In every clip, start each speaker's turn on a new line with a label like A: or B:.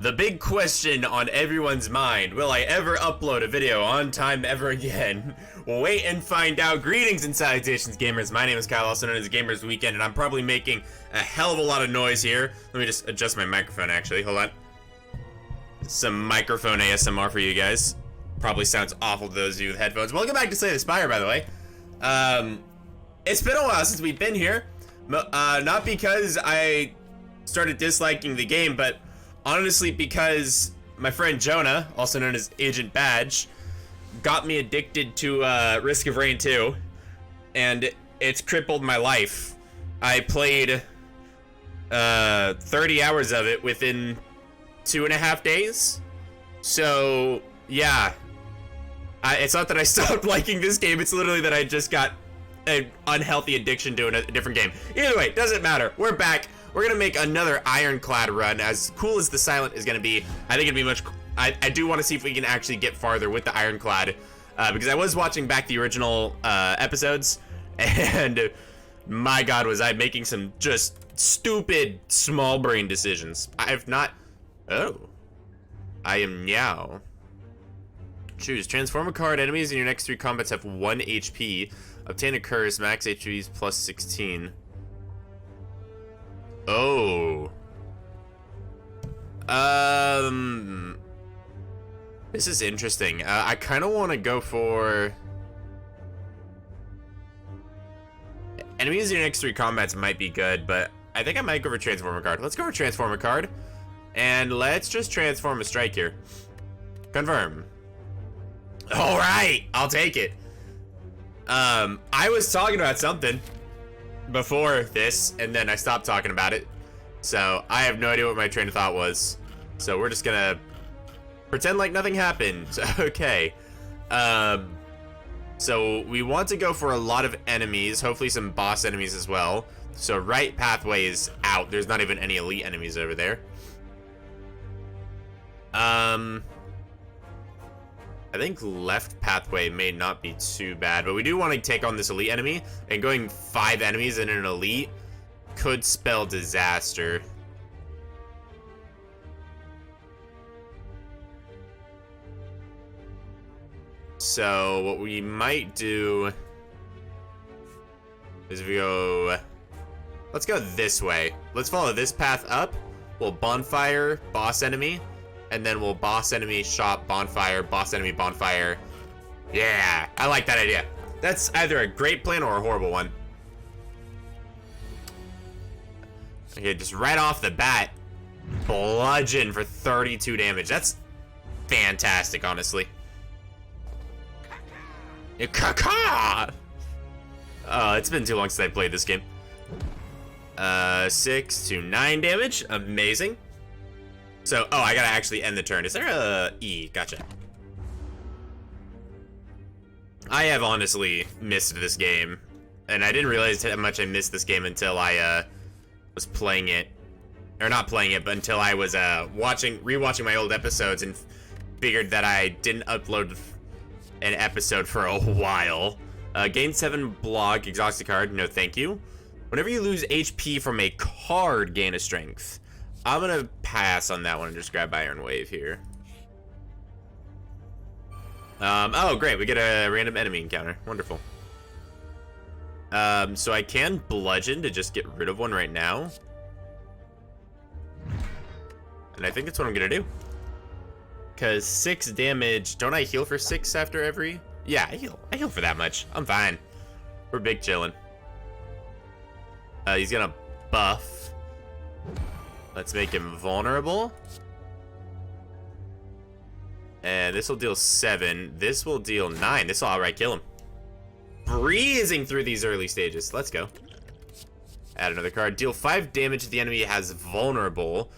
A: The big question on everyone's mind, will I ever upload a video on time ever again? Wait and find out. Greetings and salutations, gamers. My name is Kyle, also known as GamersWeekend, and I'm probably making a hell of a lot of noise here. Let me just adjust my microphone, actually. Hold on. Some microphone ASMR for you guys. Probably sounds awful to those of you with headphones. Welcome back to Slay the Spire, by the way. It's been a while since we've been here. Not because I started disliking the game, but honestly because my friend Jonah, also known as Agent Badge, got me addicted to Risk of Rain 2, and it's crippled my life. I played 30 hours of it within 2.5 days. So yeah, it's not that I stopped liking this game, it's literally that I just got an unhealthy addiction to a different game. Either way, doesn't matter. We're back. We're gonna make another Ironclad run. As cool as the Silent is gonna be, I think it'd be much. I do want to see if we can actually get farther with the Ironclad, because I was watching back the original episodes, and my God, was I making some just stupid small brain decisions. I've not. Oh, I am now. Choose transform a card. Enemies in your next 3 combats have 1 HP. Obtain a curse. Max HP is plus 16. Oh. This is interesting. I kind of want to go for enemies in your next 3 combats might be good, but I think I might go for transformer card. Let's go for transformer card, and let's just transform a strike here. Confirm. All right, I'll take it. I was talking about something before this, and then I stopped talking about it, so I have no idea what my train of thought was. So we're just gonna pretend like nothing happened. Okay. So we want to go for a lot of enemies, hopefully some boss enemies as well. So right pathway is out. There's not even any elite enemies over there. I think left pathway may not be too bad, but we do want to take on this elite enemy, and going 5 enemies in an elite could spell disaster. So what we might do is we go, let's go this way. Let's follow this path up. We'll bonfire, boss enemy, and then we'll boss enemy, shop, bonfire, boss enemy, bonfire. Yeah, I like that idea. That's either a great plan or a horrible one. Okay, just right off the bat, bludgeon for 32 damage. That's fantastic, honestly. Caca! It's been too long since I played this game. 6 to 9 damage. Amazing. So, oh, I gotta actually end the turn. Is there a E? Gotcha. I have honestly missed this game, and I didn't realize how much I missed this game until I was playing it, or not playing it, but until I was rewatching my old episodes and figured that I didn't upload an episode for a while. Gain 7 block, exhaust a card. No, thank you. Whenever you lose HP from a card, gain a strength. I'm gonna pass on that one and just grab Iron Wave here. Oh great, we get a random enemy encounter. Wonderful. So I can bludgeon to just get rid of one right now. And I think that's what I'm gonna do. Cause 6 damage, don't I heal for 6 after every? Yeah, I heal for that much. I'm fine. We're big chillin'. He's gonna buff. Let's make him vulnerable. And this will deal 7. This will deal 9. This will outright kill him. Breezing through these early stages. Let's go. Add another card. Deal 5 damage if the enemy has vulnerable.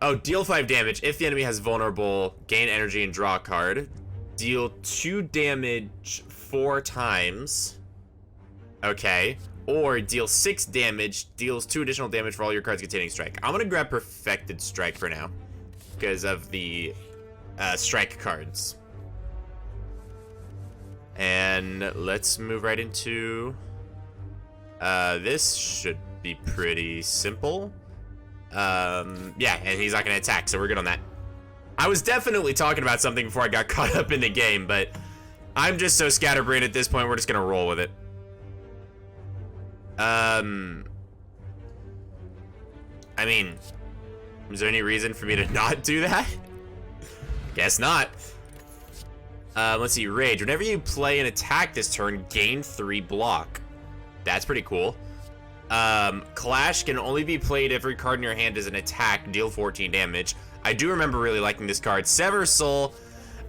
A: Oh, deal 5 damage if the enemy has vulnerable. Gain energy and draw a card. Deal 2 damage 4 times. Okay. Or deal 6 damage, deals 2 additional damage for all your cards containing strike. I'm gonna grab Perfected Strike for now, because of the strike cards. And let's move right into... this should be pretty simple. Yeah, and he's not gonna attack, so we're good on that. I was definitely talking about something before I got caught up in the game, but I'm just so scatterbrained at this point, we're just gonna roll with it. I mean, is there any reason for me to not do that? Guess not. Let's see, Rage. Whenever you play an attack this turn, gain 3 block. That's pretty cool. Clash can only be played if every card in your hand is an attack, deal 14 damage. I do remember really liking this card. Sever Soul.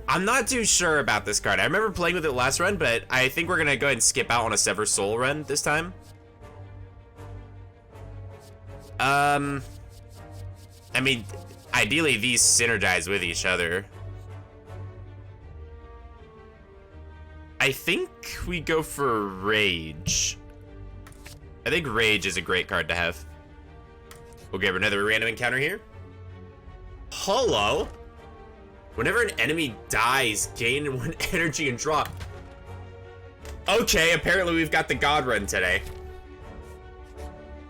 A: I'm not too sure about this card. I remember playing with it last run, but I think we're gonna go ahead and skip out on a Sever Soul run this time. I mean, ideally these synergize with each other. I think we go for Rage. I think Rage is a great card to have. We'll give another random encounter here. Hello. Whenever an enemy dies, gain 1 energy and drop. Okay, apparently we've got the God Run today.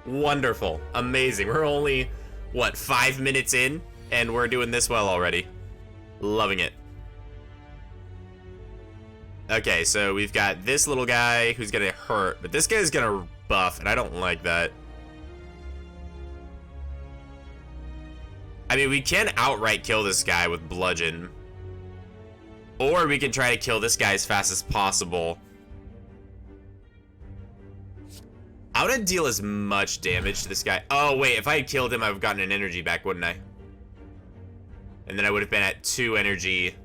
A: Wonderful. Amazing. We're only, what, 5 minutes in? And we're doing this well already. Loving it. Okay, so we've got this little guy who's gonna hurt, but this guy's gonna buff, and I don't like that. I mean, we can outright kill this guy with Bludgeon. Or we can try to kill this guy as fast as possible. I want to deal as much damage to this guy. Oh, wait, if I had killed him, I would have gotten an energy back, wouldn't I? And then I would have been at 2 energy.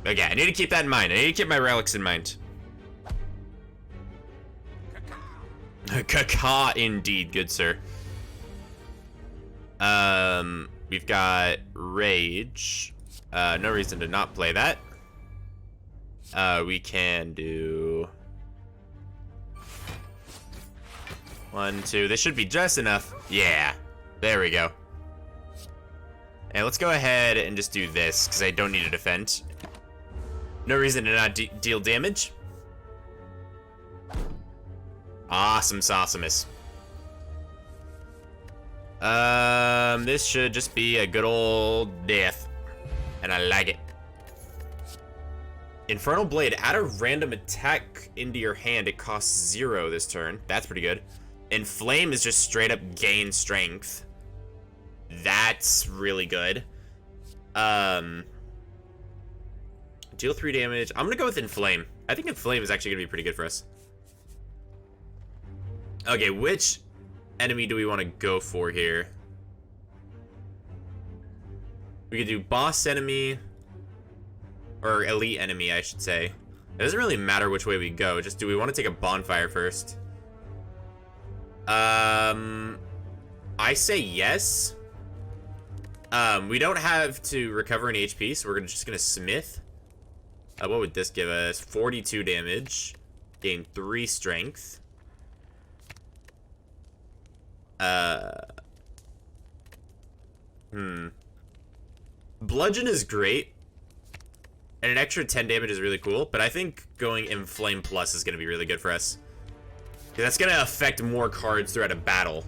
A: Okay, I need to keep that in mind. I need to keep my relics in mind. Caca, indeed, good sir. We've got Rage. No reason to not play that. We can do 1, 2. This should be just enough. Yeah, there we go. And let's go ahead and just do this, because I don't need to defend. No reason to not deal damage. Awesome saucimus. This should just be a good old death. And I like it. Infernal Blade. Add a random attack into your hand. It costs 0 this turn. That's pretty good. And Flame is just straight up gain strength. That's really good. Deal 3 damage. I'm gonna go with Inflame. I think Inflame is actually gonna be pretty good for us. Okay, which enemy do we want to go for here? We could do boss enemy, or elite enemy, I should say. It doesn't really matter which way we go. Just do we want to take a bonfire first? I say yes. We don't have to recover any HP, so we're just gonna smith. What would this give us? 42 damage. Gain 3 strength. Bludgeon is great. And an extra 10 damage is really cool, but I think going Inflame Plus is going to be really good for us. Because that's going to affect more cards throughout a battle.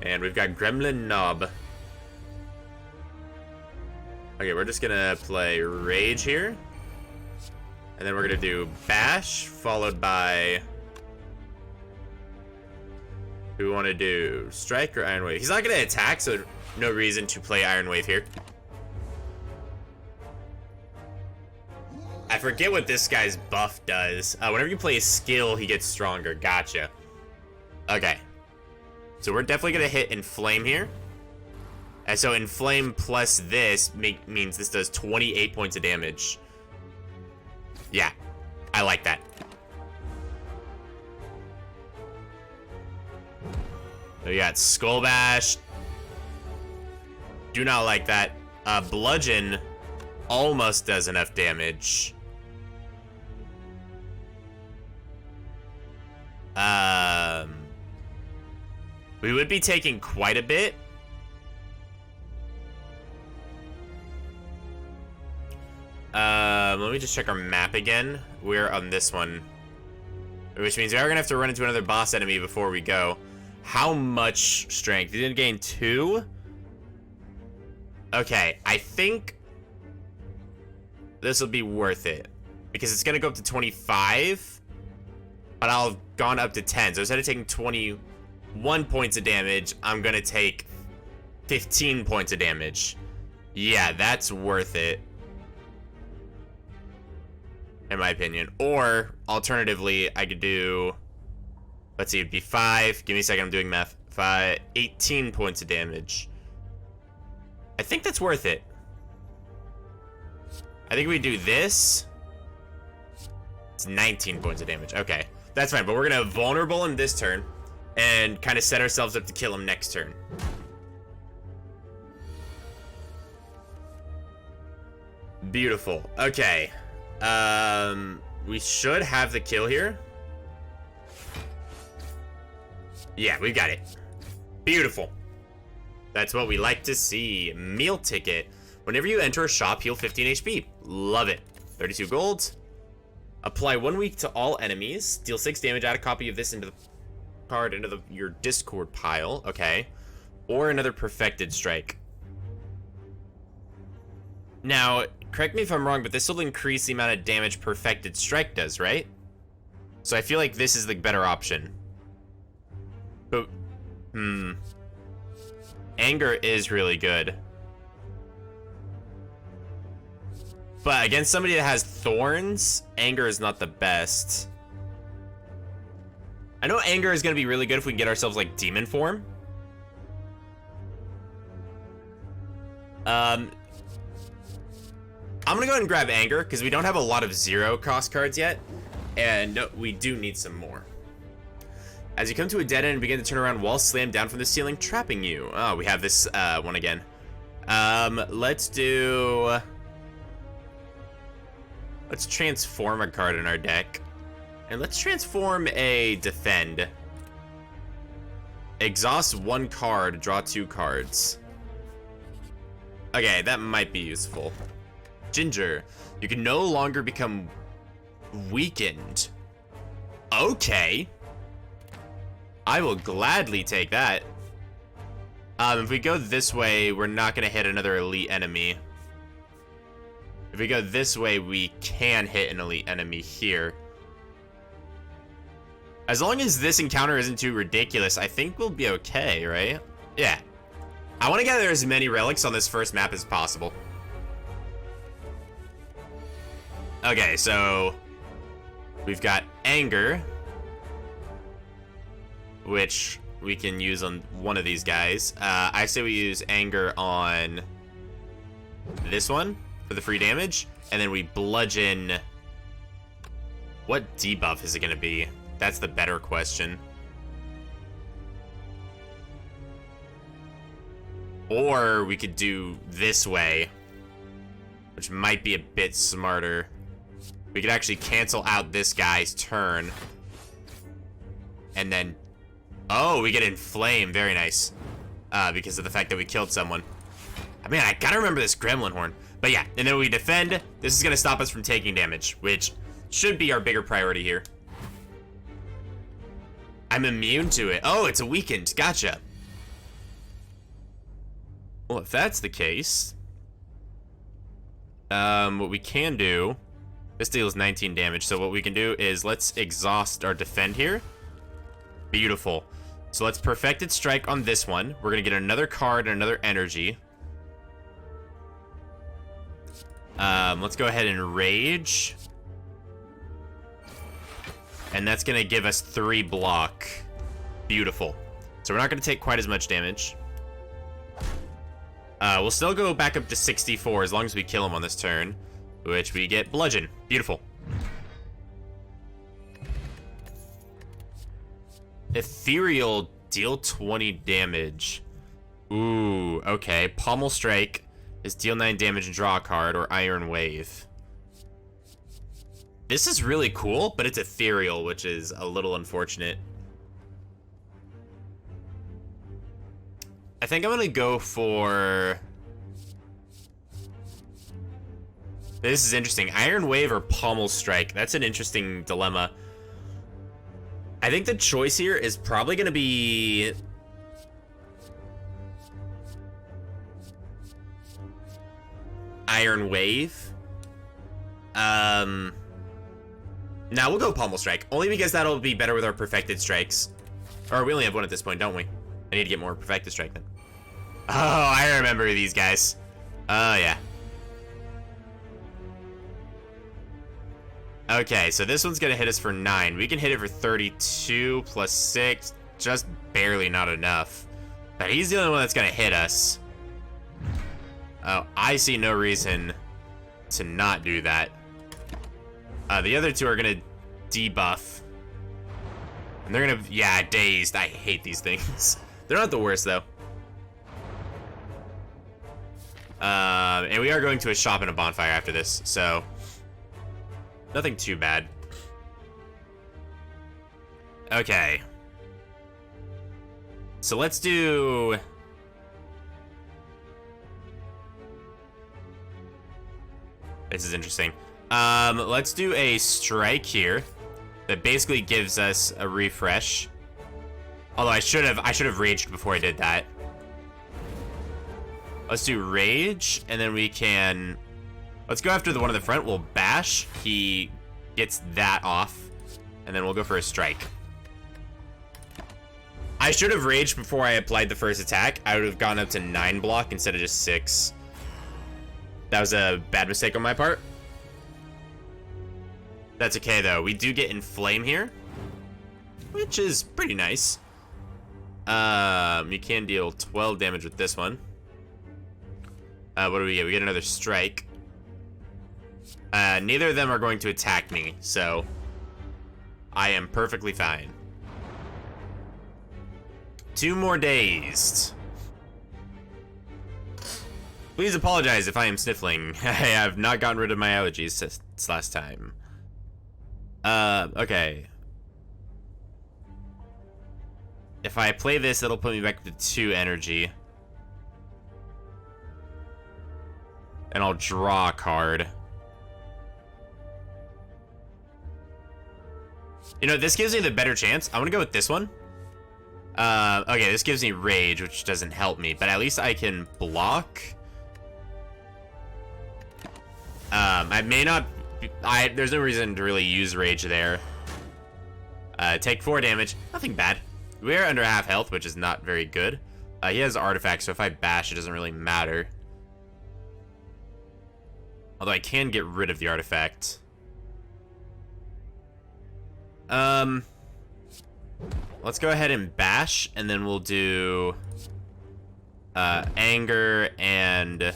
A: And we've got Gremlin Knob. Okay, we're just going to play Rage here. And then we're going to do Bash, followed by... Do we want to do Strike or Iron Wave? He's not going to attack, so no reason to play Iron Wave here. I forget what this guy's buff does. Whenever you play a skill, he gets stronger. Gotcha. Okay. So we're definitely going to hit Inflame here. And so Inflame plus this means this does 28 points of damage. Yeah. I like that. So we got Skull Bash. Do not like that. Bludgeon almost does enough damage. We would be taking quite a bit. Let me just check our map again. We're on this one, which means we are gonna have to run into another boss enemy before we go. How much strength? He didn't gain 2? Okay, I think this will be worth it. Because it's gonna go up to 25, but I'll have gone up to 10. So instead of taking 21 points of damage, I'm gonna take 15 points of damage. Yeah, that's worth it, in my opinion. Or, alternatively, I could do, let's see, it'd be 5. Give me a second, I'm doing math. 18 points of damage. I think that's worth it. I think we do this. It's 19 points of damage. Okay, that's fine. But we're gonna vulnerable him this turn and kind of set ourselves up to kill him next turn. Beautiful. Okay. We should have the kill here. Yeah, we got it. Beautiful. That's what we like to see. Meal ticket. Whenever you enter a shop, heal 15 HP. Love it. 32 gold. Apply 1 week to all enemies. Deal 6 damage. Add a copy of this into the card into your Discord pile. Okay. Or another perfected strike. Now, correct me if I'm wrong, but this will increase the amount of damage perfected strike does, right? So I feel like this is the better option. But, anger is really good. But against somebody that has thorns, anger is not the best. I know anger is going to be really good if we can get ourselves like demon form. I'm going to go ahead and grab anger because we don't have a lot of 0 cost cards yet. And we do need some more. As you come to a dead end and begin to turn around, walls slam down from the ceiling, trapping you. Oh, we have this one again. Let's transform a card in our deck. And let's transform a defend. Exhaust 1 card, draw 2 cards. Okay, that might be useful. Ginger, you can no longer become weakened. Okay. I will gladly take that. If we go this way, we're not going to hit another elite enemy. If we go this way, we can hit an elite enemy here. As long as this encounter isn't too ridiculous, I think we'll be okay, right? Yeah. I want to gather as many relics on this first map as possible. Okay, so we've got anger, which we can use on one of these guys. I say we use anger on this one for the free damage, and then we bludgeon. What debuff is it going to be? That's the better question. Or we could do this way, which might be a bit smarter. We could actually cancel out this guy's turn. And then, oh, we get inflame. Very nice. Because of the fact that we killed someone. Man, I gotta remember this gremlin horn. But yeah, and then we defend. This is gonna stop us from taking damage, which should be our bigger priority here. I'm immune to it. Oh, it's a weakened. Gotcha. Well, if that's the case, what we can do, this deals 19 damage. So what we can do is let's exhaust our defend here. Beautiful. So let's perfected strike on this one. We're gonna get another card and another energy. Let's go ahead and rage. And that's gonna give us 3 block. Beautiful. So we're not gonna take quite as much damage. We'll still go back up to 64 as long as we kill him on this turn, which we get bludgeon. Beautiful. Ethereal, deal 20 damage. Ooh, okay. Pommel strike is deal 9 damage and draw a card, or iron wave. This is really cool, but it's ethereal, which is a little unfortunate. I think I'm gonna go for... This is interesting. Iron Wave or Pommel Strike. That's an interesting dilemma. I think the choice here is probably going to be... Iron Wave. Now we'll go Pommel Strike, only because that'll be better with our Perfected Strikes. Or we only have one at this point, don't we? I need to get more Perfected Strike then. Oh, I remember these guys. Oh, yeah. Okay, so this one's gonna hit us for 9. We can hit it for 32 plus 6. Just barely not enough. But he's the only one that's gonna hit us. Oh, I see no reason to not do that. The other two are gonna debuff. And they're gonna, yeah, dazed. I hate these things. They're not the worst, though. And we are going to a shop and a bonfire after this, so nothing too bad. Okay. So let's do... This is interesting. Let's do a strike here that basically gives us a refresh. Although I should have raged before I did that. Let's do rage, and then we can... Let's go after the one in the front. We'll bash. He gets that off, and then we'll go for a strike. I should have raged before I applied the first attack. I would have gone up to 9 block instead of just 6. That was a bad mistake on my part. That's okay, though. We do get Inflame here, which is pretty nice. You can deal 12 damage with this one. What do we get? We get another strike. Neither of them are going to attack me, so I am perfectly fine. 2 more dazed. Please apologize if I am sniffling. I have not gotten rid of my allergies since last time. Okay. If I play this, it'll put me back to 2 energy. And I'll draw a card. You know, this gives me the better chance. I'm gonna go with this one. Okay, this gives me rage, which doesn't help me, but at least I can block. I may not... there's no reason to really use rage there. Take 4 damage. Nothing bad. We're under half health, which is not very good. He has artifacts, so if I bash, it doesn't really matter. Although I can get rid of the artifact. Let's go ahead and bash, and then we'll do anger and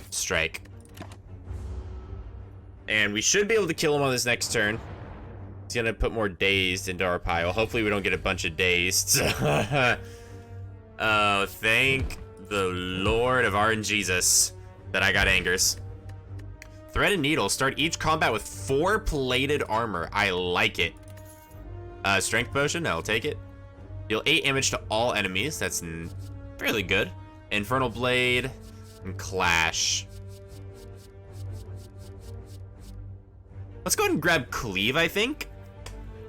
A: strike. And we should be able to kill him on this next turn. He's gonna put more dazed into our pile. Hopefully we don't get a bunch of dazed. Oh, thank the Lord of RNGesus that I got angers. Thread and Needle. Start each combat with 4 plated armor. I like it. Strength Potion. I'll take it. Deal 8 damage to all enemies. That's fairly good. Infernal Blade and Clash. Let's go ahead and grab Cleave, I think.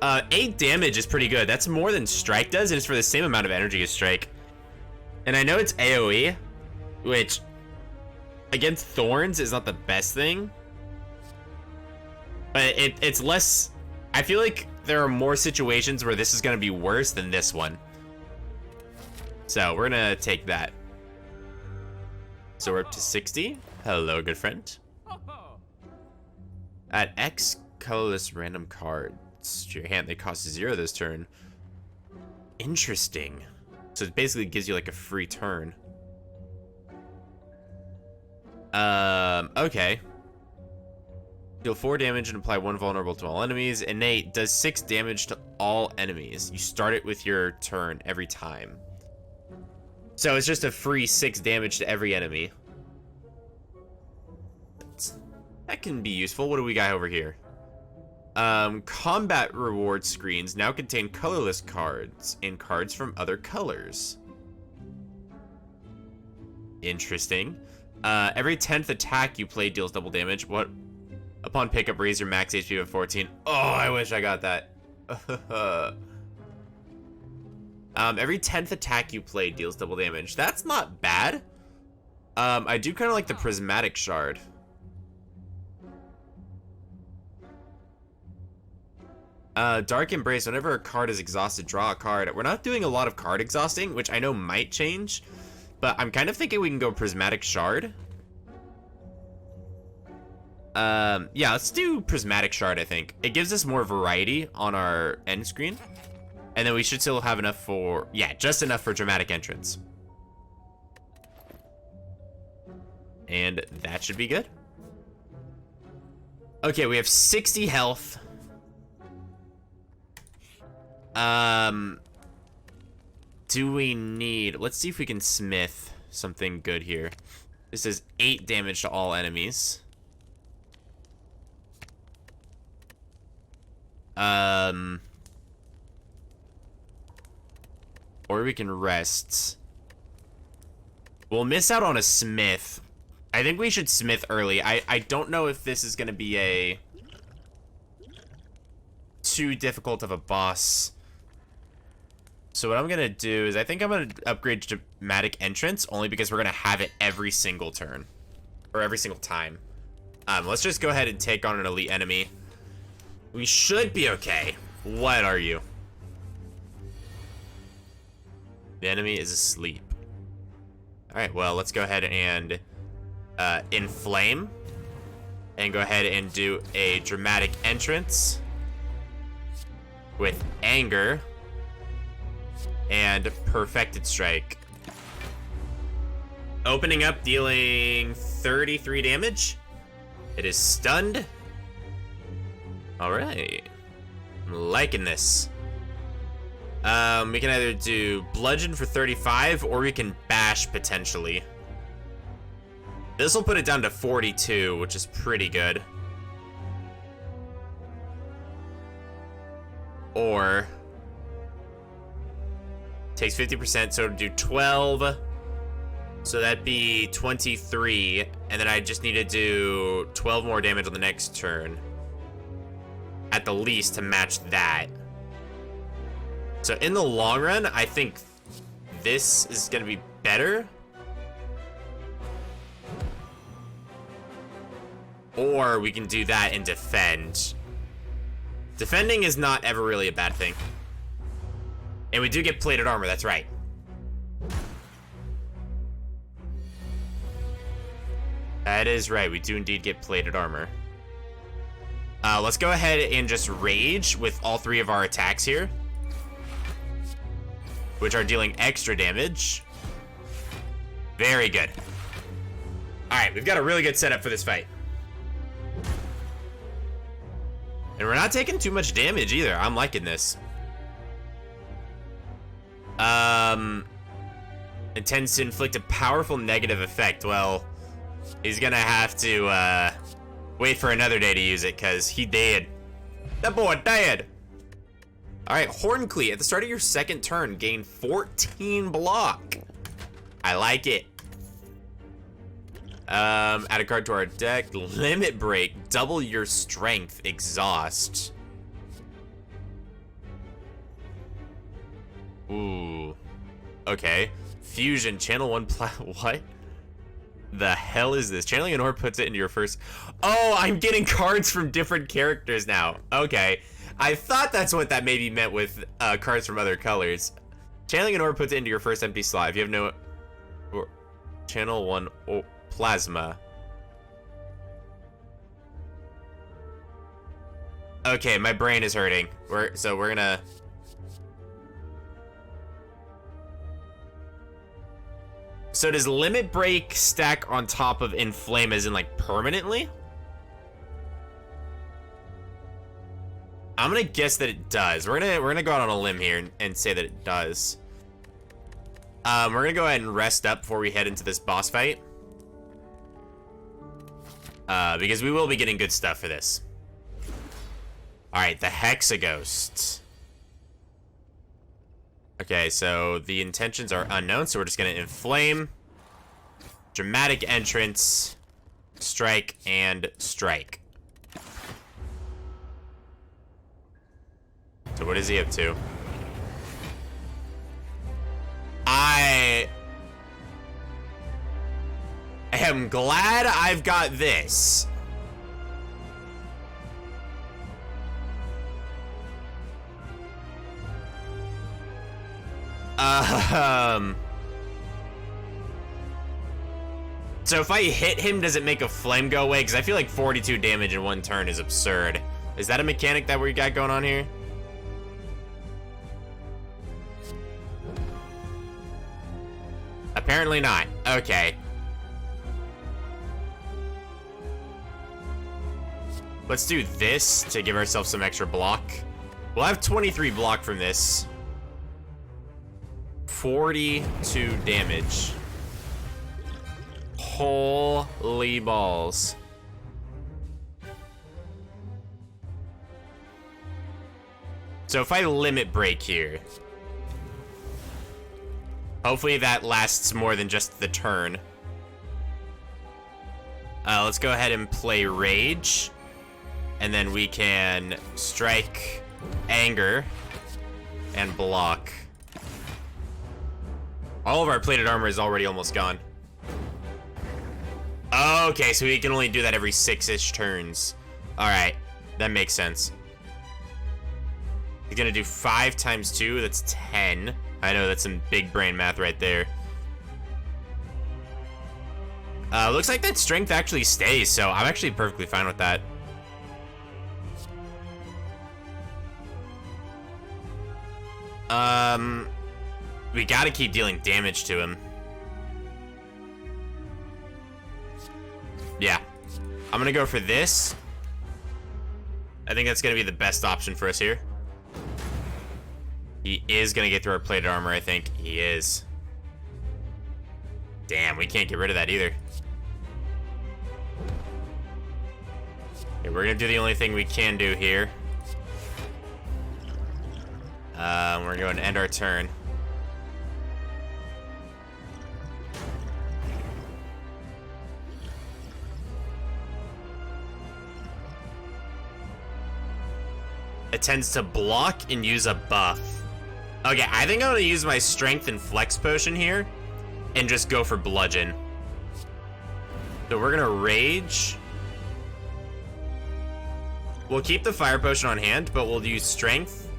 A: 8 damage is pretty good. That's more than Strike does, and it's for the same amount of energy as Strike. And I know it's AoE, which against Thorns is not the best thing. But it's less... I feel like there are more situations where this is going to be worse than this one. So we're going to take that. So we're up to 60. Hello, good friend. Add X colorless random cards to your hand. They cost 0 this turn. Interesting. So it basically gives you like a free turn. Okay. Deal 4 damage and apply 1 vulnerable to all enemies. Innate does 6 damage to all enemies. You start it with your turn every time. So it's just a free 6 damage to every enemy. That can be useful. What do we got over here? Combat reward screens now contain colorless cards and cards from other colors. Interesting. Every 10th attack you play deals double damage. What? Upon pickup, raise your max HP to 14. Oh, I wish I got that. Every 10th attack you play deals double damage. That's not bad. I do kind of like the prismatic shard. Dark Embrace, whenever a card is exhausted, draw a card. We're not doing a lot of card exhausting, which I know might change, but I'm kind of thinking we can go Prismatic Shard. Yeah, let's do Prismatic Shard, I think. It gives us more variety on our end screen, and then we should still have enough for, yeah, just enough for Dramatic Entrance. And that should be good. Okay, we have 60 health. Do we need... Let's see if we can smith something good here. This is 8 damage to all enemies. Or we can rest. We'll miss out on a smith. I think we should smith early. I don't know if this is going to be a... too difficult of a boss. So what I'm gonna do is I think I'm gonna upgrade Dramatic Entrance only because we're gonna have it every single turn. Or every single time. Let's just go ahead and take on an elite enemy. We should be okay. What are you? The enemy is asleep. Alright, well, let's go ahead and inflame. And go ahead and do a Dramatic Entrance with anger and perfected strike. Opening up, dealing 33 damage. It is stunned. Alright. I'm liking this. We can either do bludgeon for 35 or we can bash potentially. This will put it down to 42, which is pretty good. Or takes 50%, so it'll do 12. So that'd be 23. And then I just need to do 12 more damage on the next turn. At the least to match that. So in the long run, I think this is going to be better. Or we can do that and defend. Defending is not ever really a bad thing. And we do get plated armor, that's right. That is right, we do indeed get plated armor. Let's go ahead and just rage with all 3 of our attacks here, which are dealing extra damage. Very good. Alright, we've got a really good setup for this fight. And we're not taking too much damage either. I'm liking this. Intends to inflict a powerful negative effect. Well, he's gonna have to wait for another day to use it, because he dead. That boy dead. Alright, Horncleat. At the start of your second turn, gain 14 block. I like it. Add a card to our deck. Limit Break. Double your strength. Exhaust. Ooh. Okay. Fusion. Channel 1 what? The hell is this? Channeling an orb puts it into your first... Oh, I'm getting cards from different characters now. Okay. I thought that's what that maybe meant with cards from other colors. Channeling an orb puts it into your first empty slot. If you have no... Channel 1 plasma. Okay, my brain is hurting. So we're gonna... So does Limit Break stack on top of Inflame as in like permanently? I'm gonna guess that it does. We're gonna go out on a limb here and say that it does. We're gonna go ahead and rest up before we head into this boss fight. Because we will be getting good stuff for this. Alright, the Hexaghost. Okay, so the intentions are unknown, so we're just gonna inflame, dramatic entrance, strike, and strike. So what is he up to? I am glad I've got this. So if I hit him, does it make a flame go away? Because I feel like 42 damage in one turn is absurd. Is that a mechanic that we got going on here? Apparently not. Okay. Let's do this to give ourselves some extra block. We'll have 23 block from this. 42 damage. Holy balls. So if I limit break here, hopefully that lasts more than just the turn. Let's go ahead and play Rage. And then we can strike, anger, and block. All of our plated armor is already almost gone. Okay, so we can only do that every 6-ish turns. Alright, that makes sense. He's gonna do 5 times 2, that's 10. I know, that's some big brain math right there. Looks like that strength actually stays, so I'm actually perfectly fine with that. We gotta keep dealing damage to him. Yeah. I'm gonna go for this. I think that's gonna be the best option for us here. He is gonna get through our plated armor, I think. He is. Damn, we can't get rid of that either. Okay, we're gonna do the only thing we can do here. We're going to end our turn. It tends to block and use a buff. Okay, I think I'm going to use my strength and flex potion here and just go for bludgeon. So we're going to rage. We'll keep the fire potion on hand, but we'll use strength,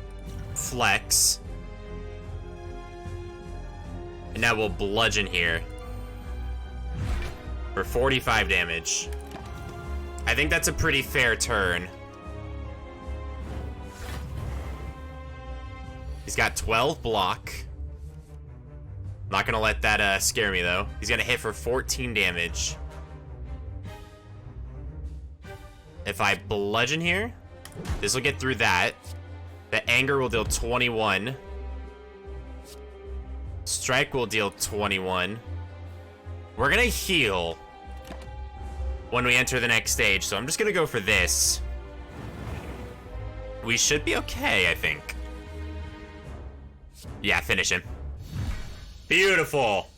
A: flex, and now we'll bludgeon here for 45 damage. I think that's a pretty fair turn. He's got 12 block. Not gonna let that scare me though. He's gonna hit for 14 damage. If I bludgeon here, this will get through that. The anger will deal 21. Strike will deal 21. We're gonna heal when we enter the next stage, so I'm just gonna go for this. We should be okay, I think. Yeah, finish him. Beautiful.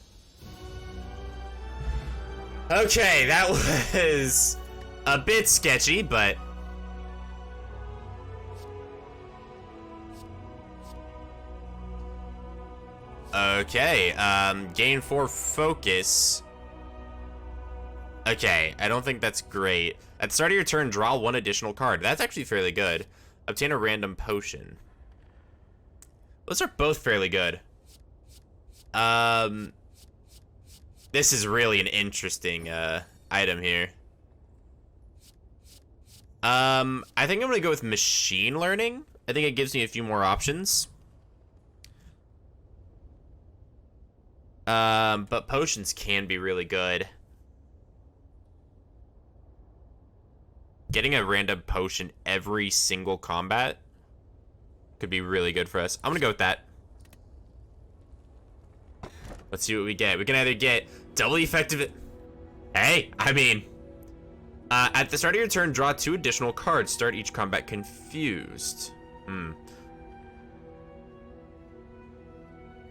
A: Okay, that was a bit sketchy, but okay, gain 4 focus. Okay, I don't think that's great. At the start of your turn, draw 1 additional card. That's actually fairly good. Obtain a random potion. Those are both fairly good. This is really an interesting item here. I think I'm gonna go with machine learning. I think it gives me a few more options. But potions can be really good. Getting a random potion every single combat could be really good for us. I'm gonna go with that. Let's see what we get. We can either get double effective. Hey, I mean, at the start of your turn, draw 2 additional cards. Start each combat confused.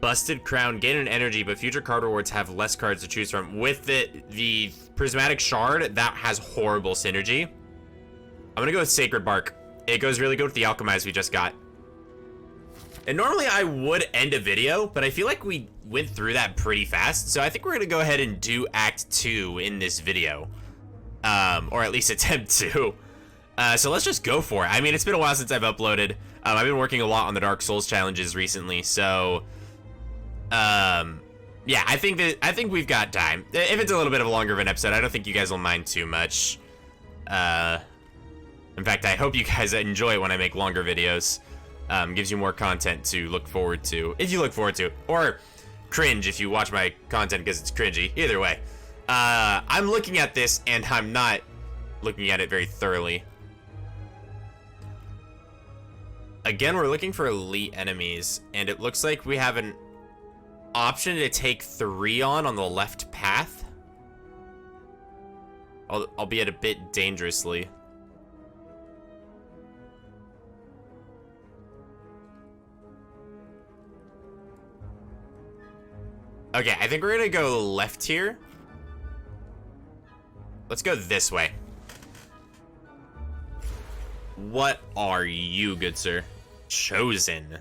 A: Busted Crown, gain an energy, but future card rewards have less cards to choose from. With the Prismatic Shard, that has horrible synergy. I'm gonna go with Sacred Bark. It goes really good with the Alchemize we just got. And normally I would end a video, but I feel like we went through that pretty fast. So I think we're gonna go ahead and do Act 2 in this video. Or at least attempt to. So let's just go for it. I mean, it's been a while since I've uploaded. I've been working a lot on the Dark Souls challenges recently, so yeah, I think we've got time. If it's a little bit of a longer of an episode, I don't think you guys will mind too much. In fact, I hope you guys enjoy it when I make longer videos. Gives you more content to look forward to, if you look forward to, or cringe if you watch my content because it's cringy. Either way, I'm looking at this and I'm not looking at it very thoroughly. Again, we're looking for elite enemies, and it looks like we have an option to take 3 on the left path, albeit a bit dangerously. Okay, I think we're gonna go left here. Let's go this way. What are you, good sir? Chosen.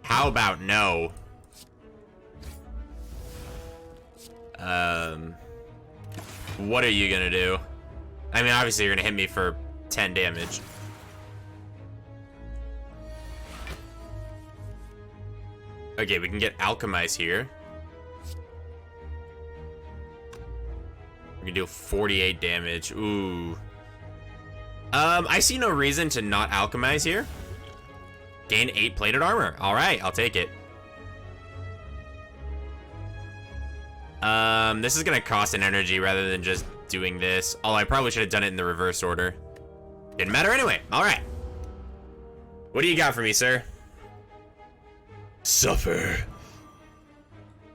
A: How about no? What are you gonna do? I mean, obviously you're gonna hit me for 10 damage. Okay, we can get Alchemize here. We can do 48 damage. Ooh. I see no reason to not Alchemize here. Gain 8 plated armor. All right, I'll take it. This is gonna cost an energy rather than just doing this. Although I probably should have done it in the reverse order. Didn't matter anyway. All right. What do you got for me, sir? Suffer.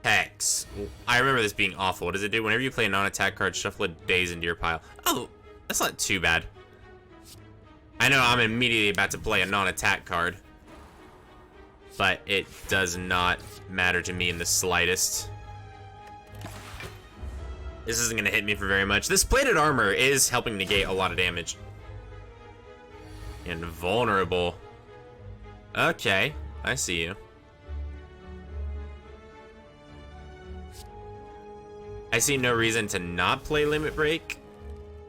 A: Hex. I remember this being awful. What does it do? Whenever you play a non-attack card, shuffle a daze into your pile. Oh, that's not too bad. I know I'm immediately about to play a non-attack card, but it does not matter to me in the slightest. This isn't going to hit me for very much. This plated armor is helping negate a lot of damage. Invulnerable. Okay, I see you. I see no reason to not play Limit Break.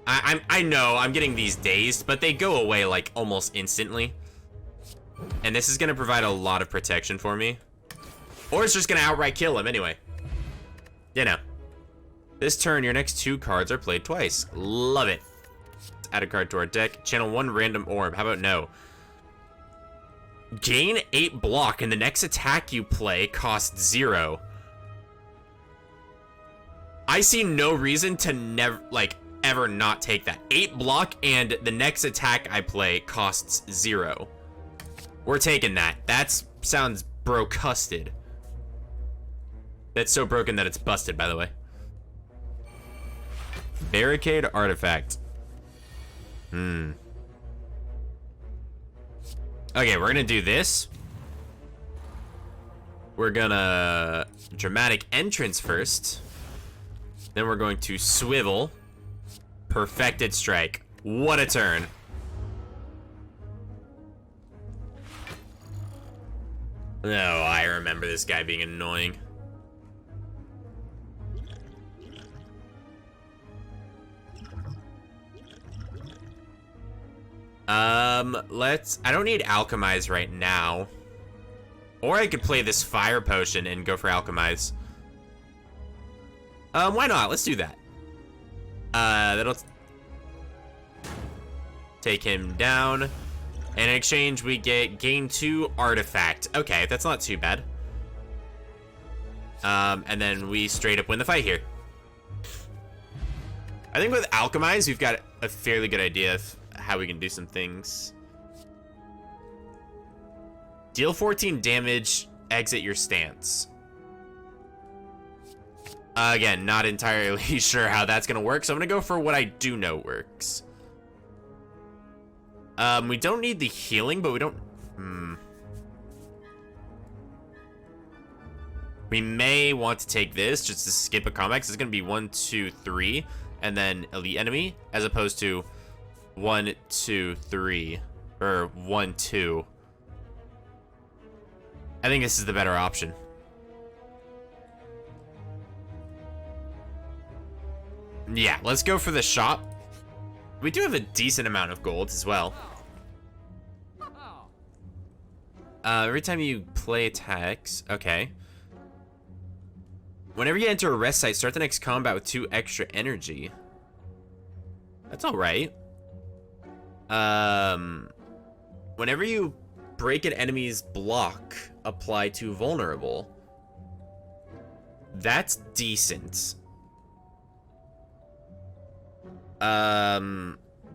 A: I know I'm getting these dazed, but they go away like almost instantly. And this is gonna provide a lot of protection for me. Or it's just gonna outright kill him anyway. You know. This turn, your next 2 cards are played twice. Love it. Let's add a card to our deck. Channel 1 random orb. How about no? Gain 8 block, and the next attack you play costs 0. I see no reason to never, like, ever not take that. 8 block, and the next attack I play costs 0. We're taking that. That sounds bro-custed. That's so broken that it's busted, by the way. Barricade Artifact. Okay, we're gonna do this. We're gonna Dramatic Entrance first. Then we're going to Swivel. Perfected Strike. What a turn. Oh, I remember this guy being annoying. I don't need Alchemize right now. Or I could play this Fire Potion and go for Alchemize. Why not? Let's do that. That'll take him down. And in exchange, we get gain 2 artifact. Okay, that's not too bad. And then we straight up win the fight here. I think with Alchemize, we've got a fairly good idea of how we can do some things. Deal 14 damage, exit your stance. Again, not entirely sure how that's gonna work, so I'm gonna go for what I do know works. We don't need the healing, but we don't... We may want to take this just to skip a combat, because it's gonna be 1, 2, 3, and then elite enemy, as opposed to 1, 2, 3, or 1, 2. I think this is the better option. Yeah, let's go for the shop. We do have a decent amount of gold as well. Every time you play attacks, okay. Whenever you enter a rest site, start the next combat with 2 extra energy. That's alright. Whenever you break an enemy's block, apply 2 vulnerable. That's decent.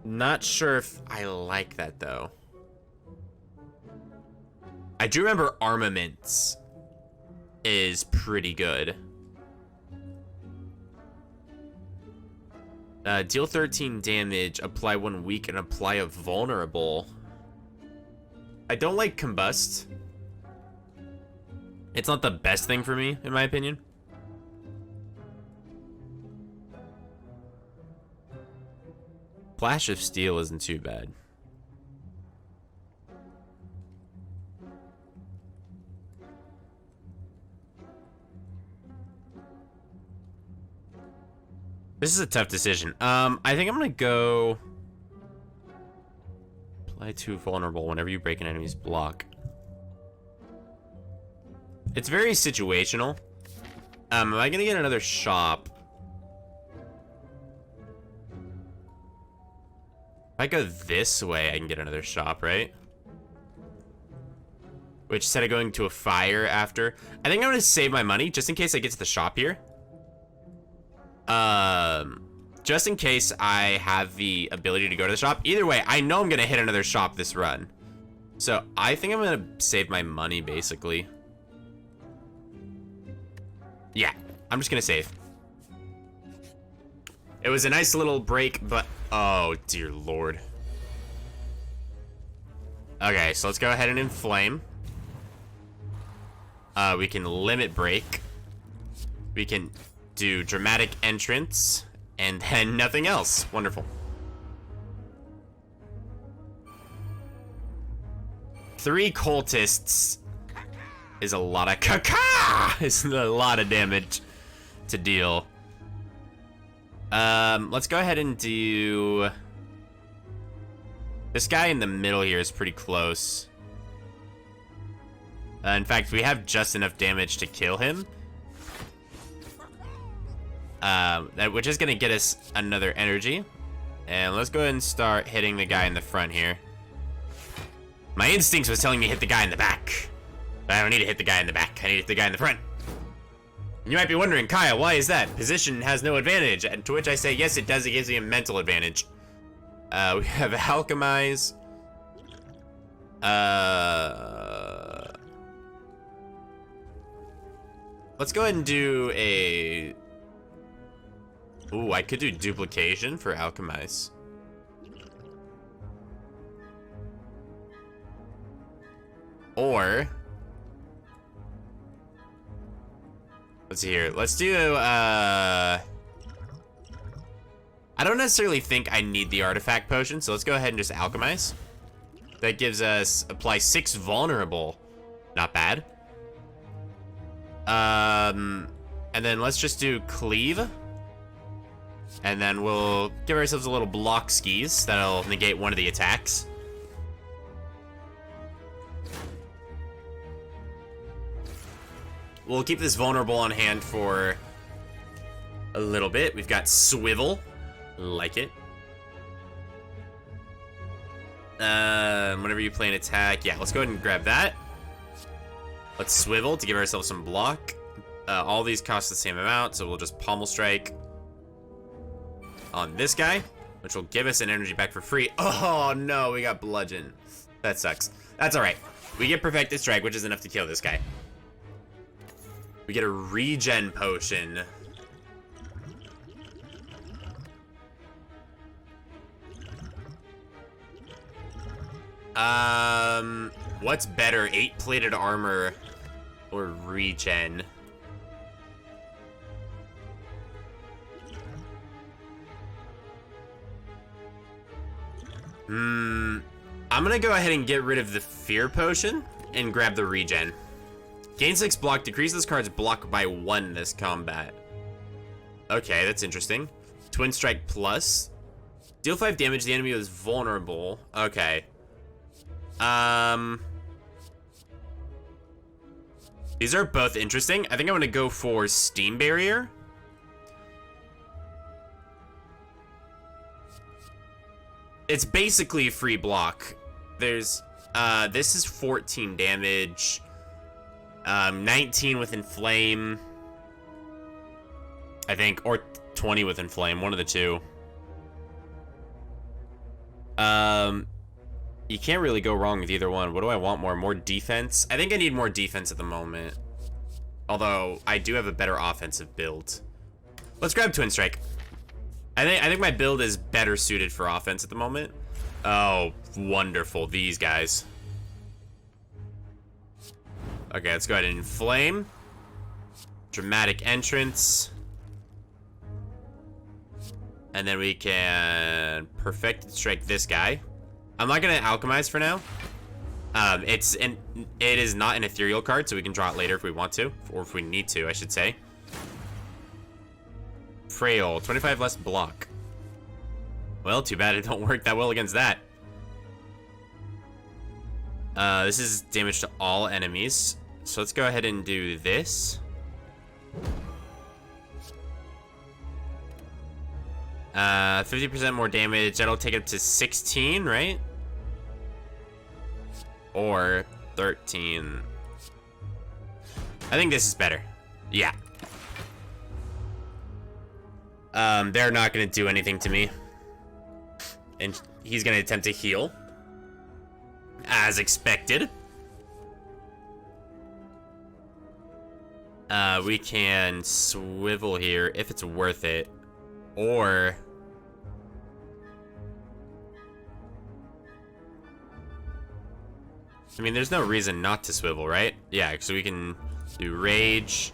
A: Not sure if I like that though. I do remember armaments is pretty good. Deal 13 damage, apply 1 weak, and apply a vulnerable. I don't like combust. It's not the best thing for me, in my opinion. Flash of Steel isn't too bad. This is a tough decision. I think I'm gonna go apply 2 vulnerable whenever you break an enemy's block. It's very situational. Am I gonna get another shop? If I go this way, I can get another shop, right? Which, instead of going to a fire after, I think I'm gonna save my money just in case I get to the shop here. Just in case I have the ability to go to the shop. Either way, I know I'm gonna hit another shop this run. So I think I'm gonna save my money, basically. Yeah, I'm just gonna save. It was a nice little break, but oh dear lord. Okay, so let's go ahead and inflame. We can limit break. We can do dramatic entrance, and then nothing else. Wonderful. 3 cultists is a lot of is a lot of damage to deal. Let's go ahead and do this guy in the middle here is pretty close. In fact, we have just enough damage to kill him. Which is gonna get us another energy. And let's go ahead and start hitting the guy in the front here. My instincts was telling me to hit the guy in the back. But I don't need to hit the guy in the back. I need to hit the guy in the front. And you might be wondering, Kaya, why is that? Position has no advantage. And to which I say, yes, it does. It gives me a mental advantage. We have Alchemize. Let's go ahead and do a... Ooh, I could do duplication for Alchemize. Or... let's see here. Let's do, I don't necessarily think I need the artifact potion, so let's go ahead and just Alchemize. That gives us, apply 6 vulnerable. Not bad. And then let's just do cleave. And then we'll give ourselves a little block skis. That'll negate one of the attacks. We'll keep this vulnerable on hand for a little bit. We've got swivel. Like it. Whenever you play an attack, yeah, let's go ahead and grab that. Let's swivel to give ourselves some block. All these cost the same amount, so we'll just pommel strike on this guy, which will give us an energy back for free. Oh no, we got bludgeon. That sucks. That's alright. We get perfected strike, which is enough to kill this guy. We get a regen potion. What's better, 8-plated armor or regen? I'm gonna go ahead and get rid of the fear potion and grab the regen. Gain 6 block, decrease this card's block by 1 this combat. Okay, that's interesting. Twin Strike Plus. Deal 5 damage, the enemy was vulnerable. Okay. These are both interesting. I think I'm gonna go for Steam Barrier. It's basically free block. There's, this is 14 damage. 19 with Inflame. I think, or 20 with Inflame, one of the two. You can't really go wrong with either one. What do I want more? More defense? I think I need more defense at the moment. Although, I do have a better offensive build. Let's grab Twin Strike. I think my build is better suited for offense at the moment. Oh, wonderful. These guys. Okay, let's go ahead and Inflame. Dramatic Entrance. And then we can Perfected Strike this guy. I'm not gonna Alchemize for now. It is not an ethereal card, so we can draw it later if we want to, or if we need to, I should say. Frail, 25 less block. Well, too bad it don't work that well against that. This is damage to all enemies. So let's go ahead and do this. 50% more damage. That'll take it up to 16, right? Or 13. I think this is better. Yeah. They're not gonna do anything to me. And he's gonna attempt to heal. As expected. We can swivel here if it's worth it. Or... I mean, there's no reason not to swivel, right? Yeah, so we can do Rage,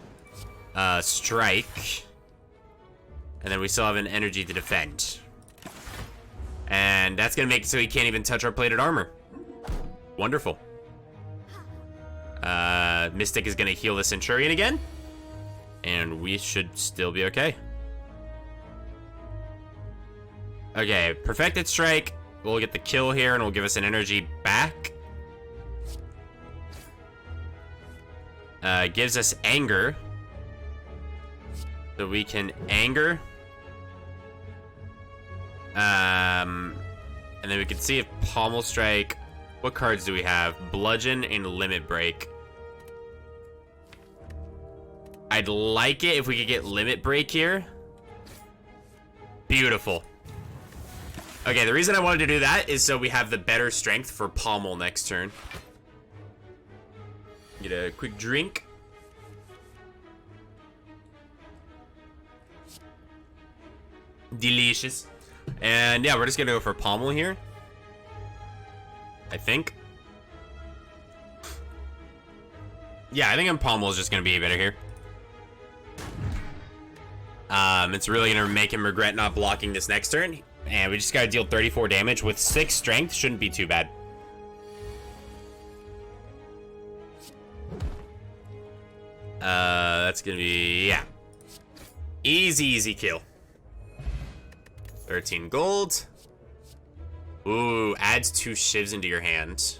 A: Strike, and then we still have an energy to defend. And that's gonna make it so he can't even touch our plated armor. Wonderful. Mystic is gonna heal the Centurion again. And we should still be okay. Okay, Perfected Strike. We'll get the kill here and it'll give us an energy back. Gives us Anger. So we can Anger. And then we can see if Pommel Strike. What cards do we have? Bludgeon and Limit Break. I'd like it if we could get Limit Break here. Beautiful. Okay, the reason I wanted to do that is so we have the better strength for Pommel next turn. Get a quick drink. Delicious. And yeah, we're just gonna go for Pommel here. I think. Yeah, I think Pommel is just gonna be better here. It's really gonna make him regret not blocking this next turn. And we just gotta deal 34 damage with 6 strength. Shouldn't be too bad. That's gonna be, yeah. Easy kill. 13 gold. Ooh, adds 2 shivs into your hand.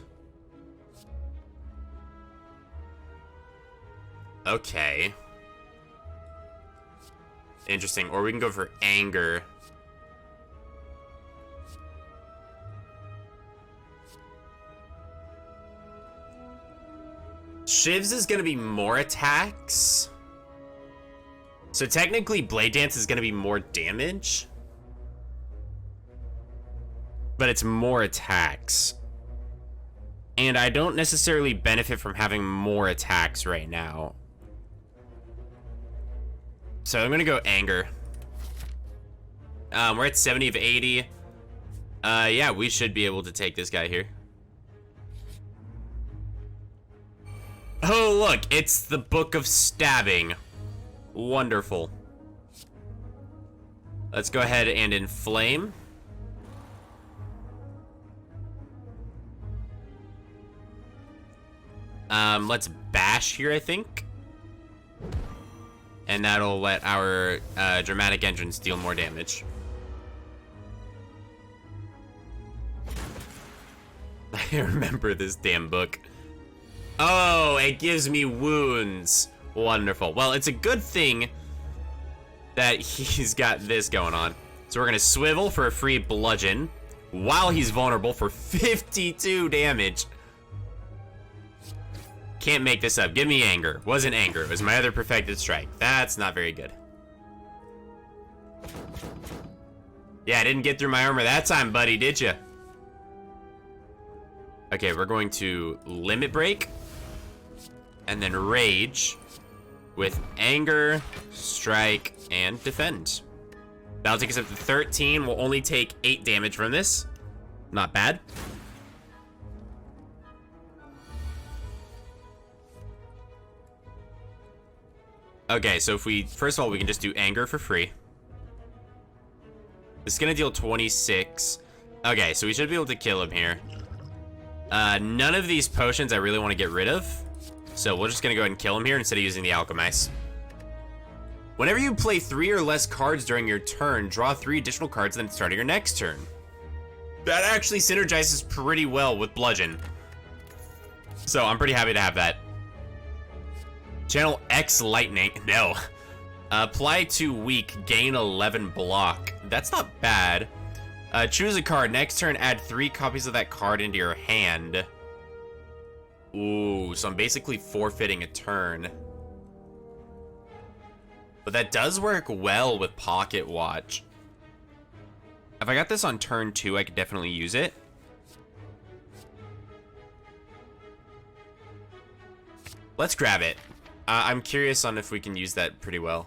A: Okay. Interesting. Or we can go for Anger. Shivs is gonna be more attacks. So technically Blade Dance is gonna be more damage. But it's more attacks. And I don't necessarily benefit from having more attacks right now. So I'm gonna go Anger. We're at 70 of 80. Yeah, we should be able to take this guy here. Oh, look, it's the Book of Stabbing. Wonderful. Let's go ahead and Inflame. Let's bash here, I think. And that'll let our dramatic engines deal more damage. I remember this damn book. Oh, it gives me wounds. Wonderful. Well, it's a good thing that he's got this going on. So we're gonna swivel for a free bludgeon while he's vulnerable for 52 damage. Can't make this up. Give me anger. Wasn't anger. It was my other perfected strike. That's not very good. Yeah, I didn't get through my armor that time, buddy, did you? Okay, we're going to limit break and then rage with anger, strike, and defend. That'll take us up to 13. We'll only take 8 damage from this. Not bad. Okay, so if we, first of all, we can just do anger for free. This is gonna deal 26. Okay, so we should be able to kill him here. None of these potions I really want to get rid of. So we're just gonna go ahead and kill him here instead of using the Alchemize. Whenever you play 3 or less cards during your turn, draw 3 additional cards at the start of your next turn. That actually synergizes pretty well with Bludgeon. So I'm pretty happy to have that. Channel X Lightning, no. Apply to weak, gain 11 block. That's not bad. Choose a card. Next turn, add 3 copies of that card into your hand. Ooh, so I'm basically forfeiting a turn. But that does work well with Pocket Watch. If I got this on turn 2, I could definitely use it. Let's grab it. I'm curious on if we can use that pretty well.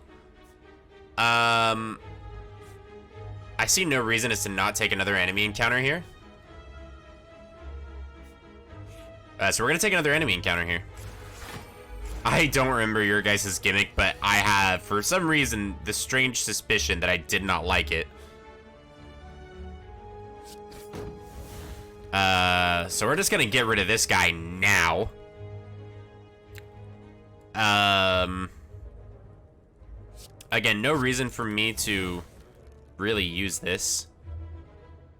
A: I see no reason as to not take another enemy encounter here. So we're gonna take another enemy encounter here. I don't remember your guys' gimmick, but I have, for some reason, the strange suspicion that I did not like it. So we're just gonna get rid of this guy now. Again, no reason for me to really use this.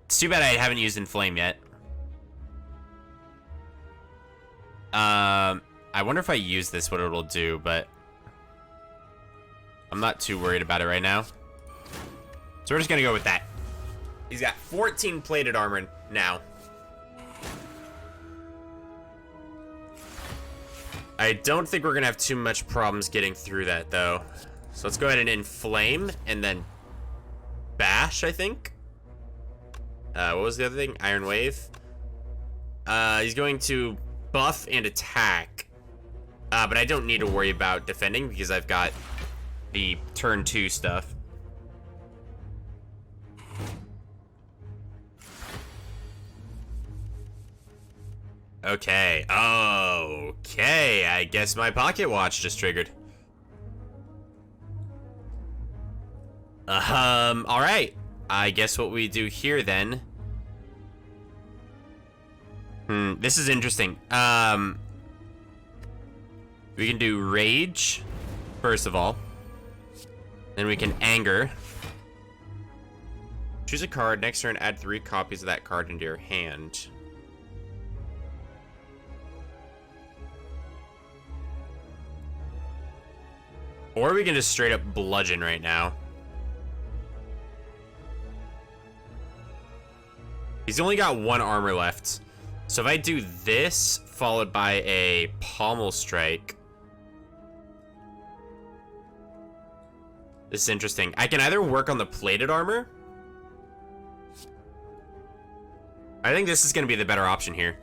A: It's too bad I haven't used Inflame yet. I wonder if I use this, what it'll do, but I'm not too worried about it right now. So we're just gonna go with that. He's got 14 plated armor now. I don't think we're gonna have too much problems getting through that, though. So let's go ahead and Inflame, and then Bash, I think. What was the other thing? Iron Wave. He's going to buff and attack. But I don't need to worry about defending because I've got the turn 2 stuff. Okay. Okay. I guess my Pocket Watch just triggered. Alright. I guess what we do here then. This is interesting. We can do Rage, first of all. Then we can Anger. Choose a card. Next turn, add 3 copies of that card into your hand. Or we can just straight up Bludgeon right now. He's only got 1 armor left. So if I do this, followed by a Pommel Strike. This is interesting. I can either work on the plated armor. I think this is going to be the better option here.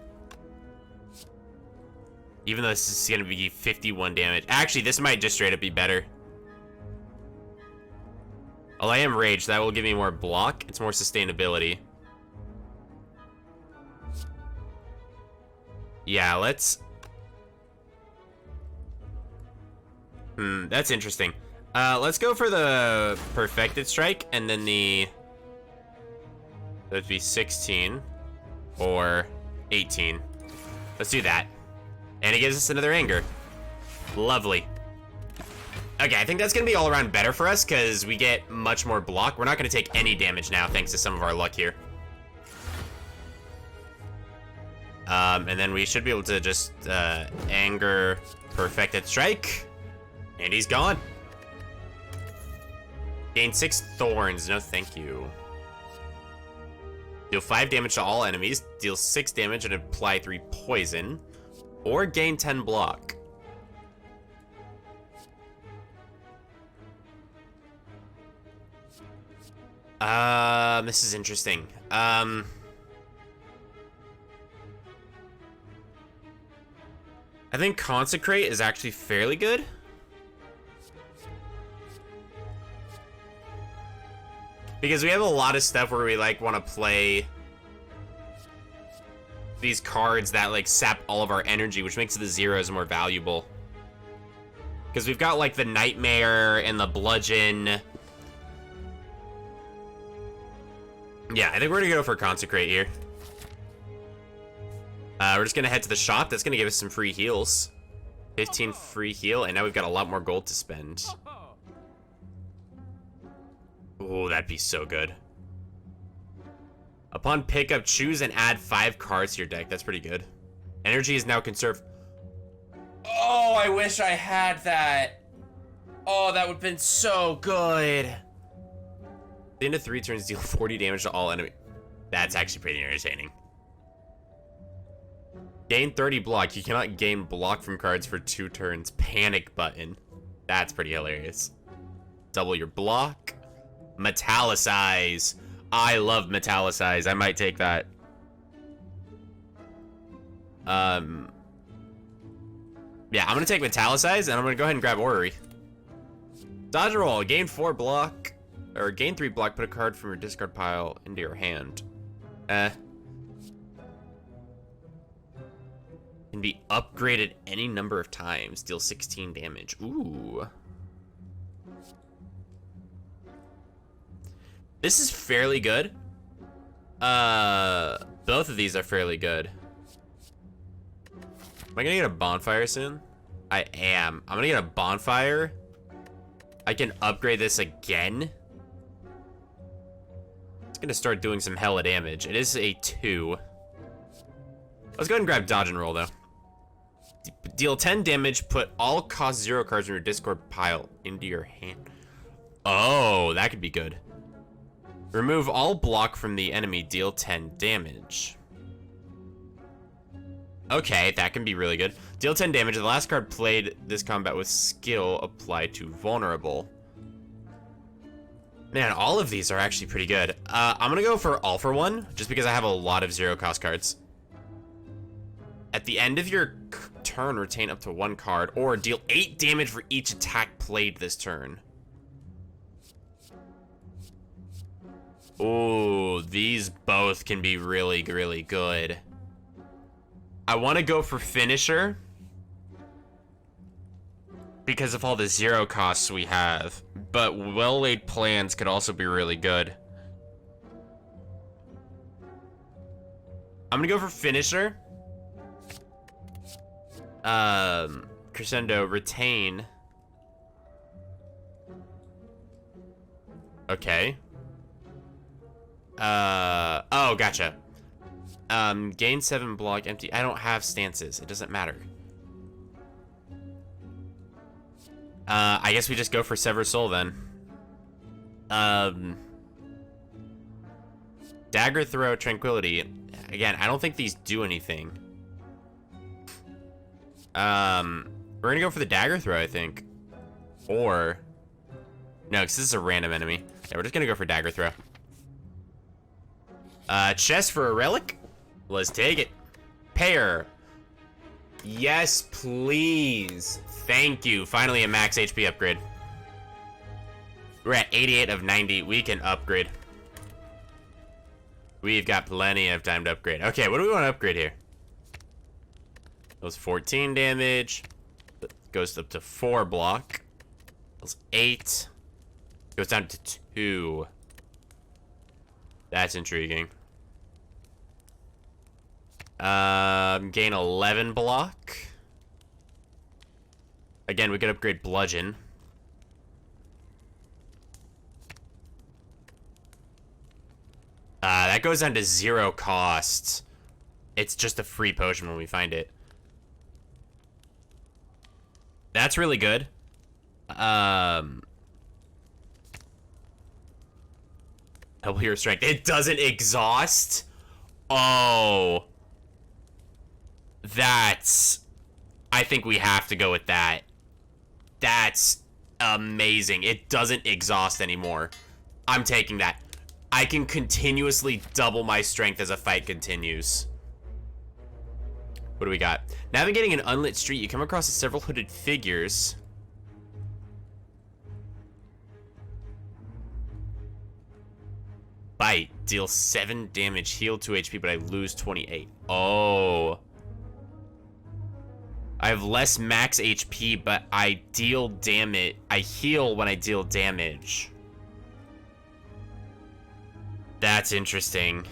A: Even though this is going to be 51 damage. Actually, this might just straight up be better. Well, I am Rage. That will give me more block. It's more sustainability. Yeah, let's... that's interesting. Let's go for the Perfected Strike, and then the... That'd be 16. Or 18. Let's do that. And it gives us another anger. Lovely. Okay, I think that's gonna be all around better for us because we get much more block. We're not gonna take any damage now thanks to some of our luck here. And then we should be able to just anger perfected strike. And he's gone. Gain 6 thorns, no thank you. Deal 5 damage to all enemies, deal 6 damage and apply 3 poison, or gain 10 block. This is interesting. I think Consecrate is actually fairly good. Because we have a lot of stuff where we like want to play these cards that like sap all of our energy, which makes the zeros more valuable. Because we've got like the Nightmare and the Bludgeon. Yeah, I think we're gonna go for Consecrate here. We're just gonna head to the shop. That's gonna give us some free heals. 15 free heal, and now we've got a lot more gold to spend. Oh, that'd be so good. Upon pickup, choose and add 5 cards to your deck. That's pretty good. Energy is now conserved. Oh, I wish I had that. Oh, that would have been so good. At the end of 3 turns, deal 40 damage to all enemies. That's actually pretty entertaining. Gain 30 block. You cannot gain block from cards for 2 turns. Panic button. That's pretty hilarious. Double your block. Metallicize. I love Metallicize. I might take that. Yeah, I'm gonna take Metallicize, and I'm gonna go ahead and grab Orrery. Dodge roll. Gain 4 block. Or gain 3 block. Put a card from your discard pile into your hand. Can be upgraded any number of times. Deal 16 damage. Ooh. This is fairly good. Both of these are fairly good. Am I gonna get a bonfire soon? I am. I'm gonna get a bonfire. I can upgrade this again. It's gonna start doing some hella damage. It is a 2. Let's go ahead and grab dodge and roll though. Deal 10 damage, put all cost 0 cards in your discard pile into your hand. Oh, that could be good. Remove all block from the enemy, deal 10 damage. Okay, that can be really good. Deal 10 damage. The last card played this combat with skill applied to vulnerable. Man, all of these are actually pretty good. I'm gonna go for all for one, just because I have a lot of 0 cost cards. At the end of your turn, retain up to 1 card, or deal 8 damage for each attack played this turn. Ooh, these both can be really, really good. I want to go for Finisher because of all the 0 costs we have, but well-laid plans could also be really good. I'm gonna go for Finisher. Crescendo, retain. Okay. Oh, gotcha. Gain 7 block, empty. I don't have stances. It doesn't matter. I guess we just go for Sever Soul then. Dagger Throw, Tranquility. Again, I don't think these do anything. We're gonna go for the Dagger Throw, I think. Or... no, because this is a random enemy. Yeah, we're just gonna go for Dagger Throw. Chest for a relic? Let's take it. Pair. Yes, please. Thank you. Finally a max HP upgrade. We're at 88 of 90. We can upgrade. We've got plenty of time to upgrade. Okay, what do we want to upgrade here? Those 14 damage. Goes up to 4 block. Those 8. Goes down to 2. That's intriguing. Gain 11 block. Again, we could upgrade bludgeon. That goes down to 0 cost. It's just a free potion when we find it. That's really good. Double hero strength. It doesn't exhaust? Oh. That's... I think we have to go with that. That's amazing. It doesn't exhaust anymore. I'm taking that. I can continuously double my strength as a fight continues. What do we got? Navigating an unlit street, you come across several hooded figures. Bite. Deal 7 damage, heal 2 HP, but I lose 28. Oh. I have less max HP, but I deal damage. I heal when I deal damage. That's interesting.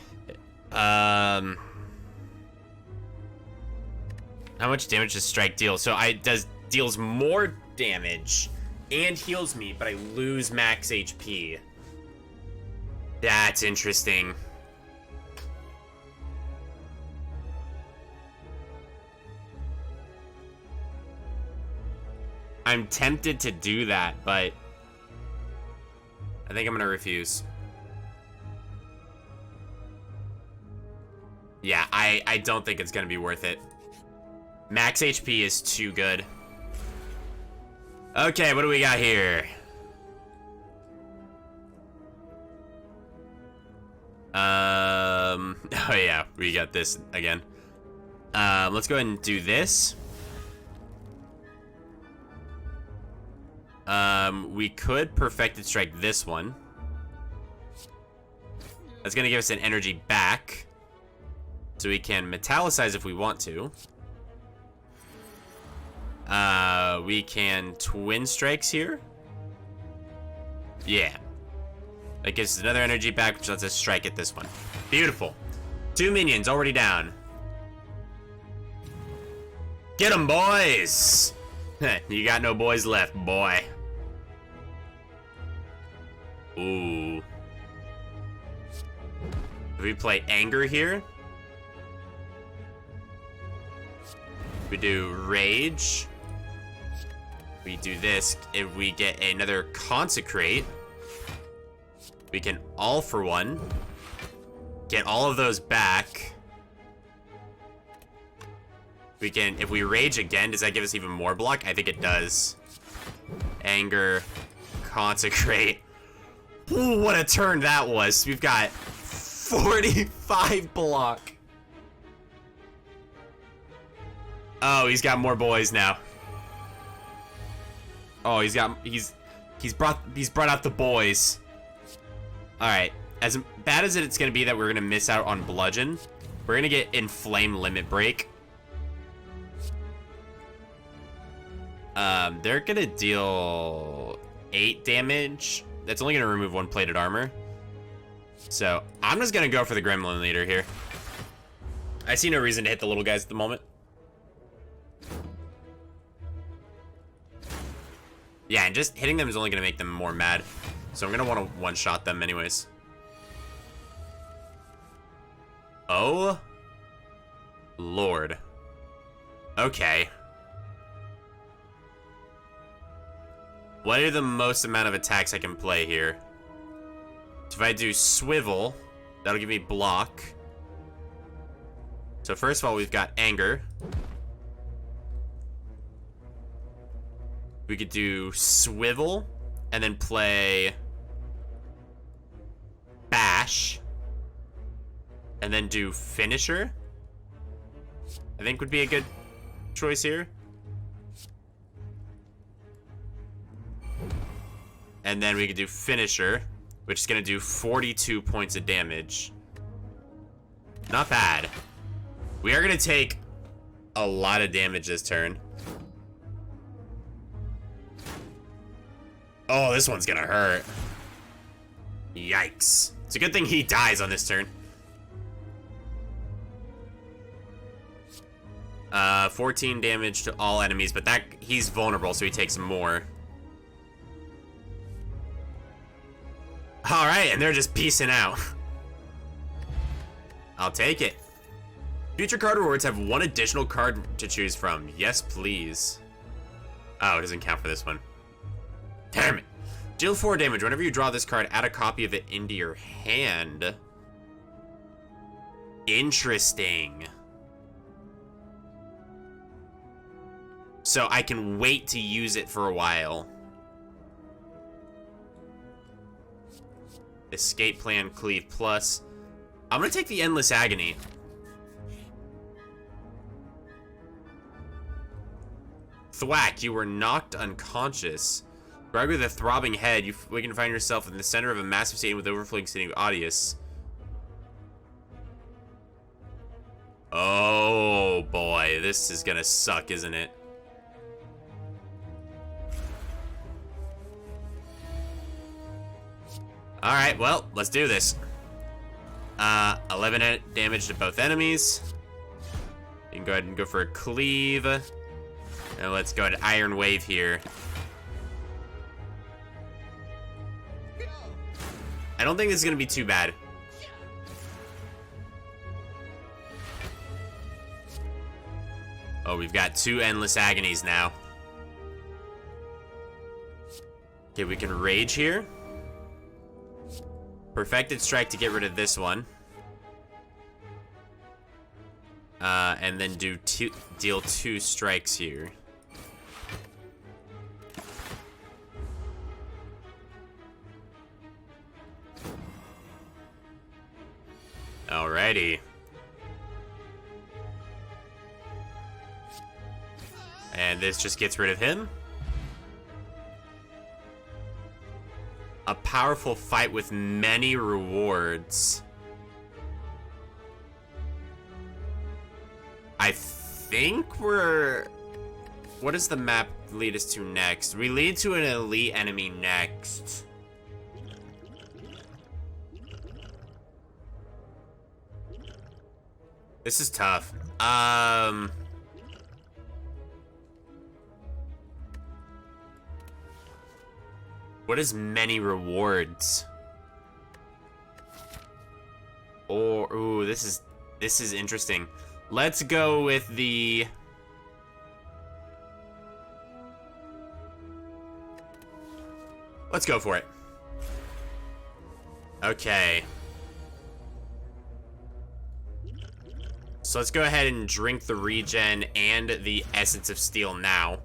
A: How much damage does strike deal? So deals more damage and heals me, but I lose max HP. That's interesting. I'm tempted to do that, but I think I'm gonna refuse. Yeah, I don't think it's gonna be worth it. Max HP is too good. Okay, what do we got here? Oh yeah, we got this again. Let's go ahead and do this. We could Perfected Strike this one. That's gonna give us an energy back. So we can Metallicize if we want to. We can Twin Strikes here. Yeah. That gives us another energy back, which lets us strike at this one. Beautiful. 2 minions already down. Get 'em, boys! You got no boys left, boy. Ooh. If we play Anger here, we do Rage. We do this. If we get another Consecrate, we can All for One. Get all of those back. We can, if we Rage again, does that give us even more block? I think it does. Anger, Consecrate. Ooh, what a turn that was. We've got 45 block. Oh, he's got more boys now. Oh, he's brought out the boys. All right, as bad as it's gonna be that we're gonna miss out on bludgeon, we're gonna get Inflame Limit Break. They're gonna deal 8 damage. That's only gonna remove 1 plated armor. So I'm just gonna go for the Gremlin Leader here. I see no reason to hit the little guys at the moment. Yeah, and just hitting them is only gonna make them more mad. So I'm gonna want to one-shot them anyways. Oh, Lord. Okay. What are the most amount of attacks I can play here? So if I do Swivel, that'll give me block. So first of all, we've got Anger. We could do Swivel and then play Bash and then do Finisher. I think would be a good choice here. And then we could do Finisher, which is going to do 42 points of damage. Not bad. We are going to take a lot of damage this turn. Oh, this one's going to hurt. Yikes. It's a good thing he dies on this turn. 14 damage to all enemies, but that he's vulnerable, so he takes more. Alright, and they're just peacing out. I'll take it. Future card rewards have one additional card to choose from. Yes, please. Oh, it doesn't count for this one. Damn it. Deal 4 damage. Whenever you draw this card, add a copy of it into your hand. Interesting. So I can wait to use it for a while. Escape plan, cleave plus. I'm gonna take the endless agony. Thwack, you were knocked unconscious. Grog with a throbbing head, you can find yourself in the center of a massive stadium with overflowing city audience. Oh boy, this is gonna suck, isn't it? Alright, well, let's do this. 11 damage to both enemies. You can go ahead and go for a cleave. And let's go to Iron Wave here. I don't think this is going to be too bad. Oh, we've got 2 Endless Agonies now. Okay, we can Rage here. Perfected Strike to get rid of this one. And then deal 2 strikes here. Alrighty. And this just gets rid of him. A powerful fight with many rewards. I think we're... What does the map lead us to next? We lead to an elite enemy next. This is tough. What is many rewards? Or ooh, this is interesting. Let's go with the Let's go for it. Okay. So let's go ahead and drink the regen and the Essence of Steel now.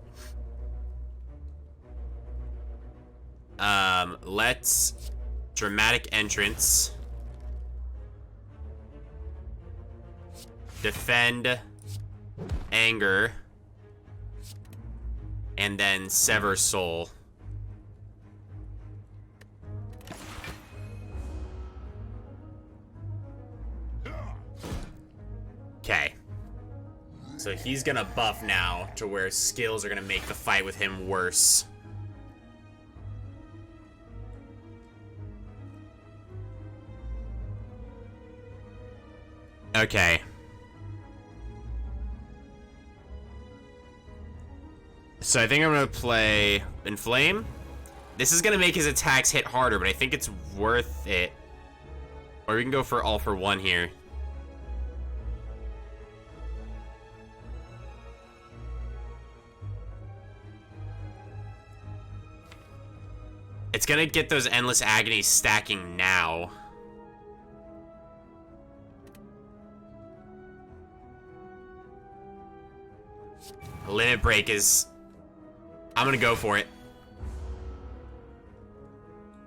A: Let's Dramatic Entrance. Defend, Anger, and then Sever Soul. Okay. So he's gonna buff now to where skills are gonna make the fight with him worse. Okay. So I think I'm gonna play Inflame. This is gonna make his attacks hit harder, but I think it's worth it. Or we can go for all for one here. It's gonna get those Endless Agonies stacking now. Limit Break is... I'm gonna go for it.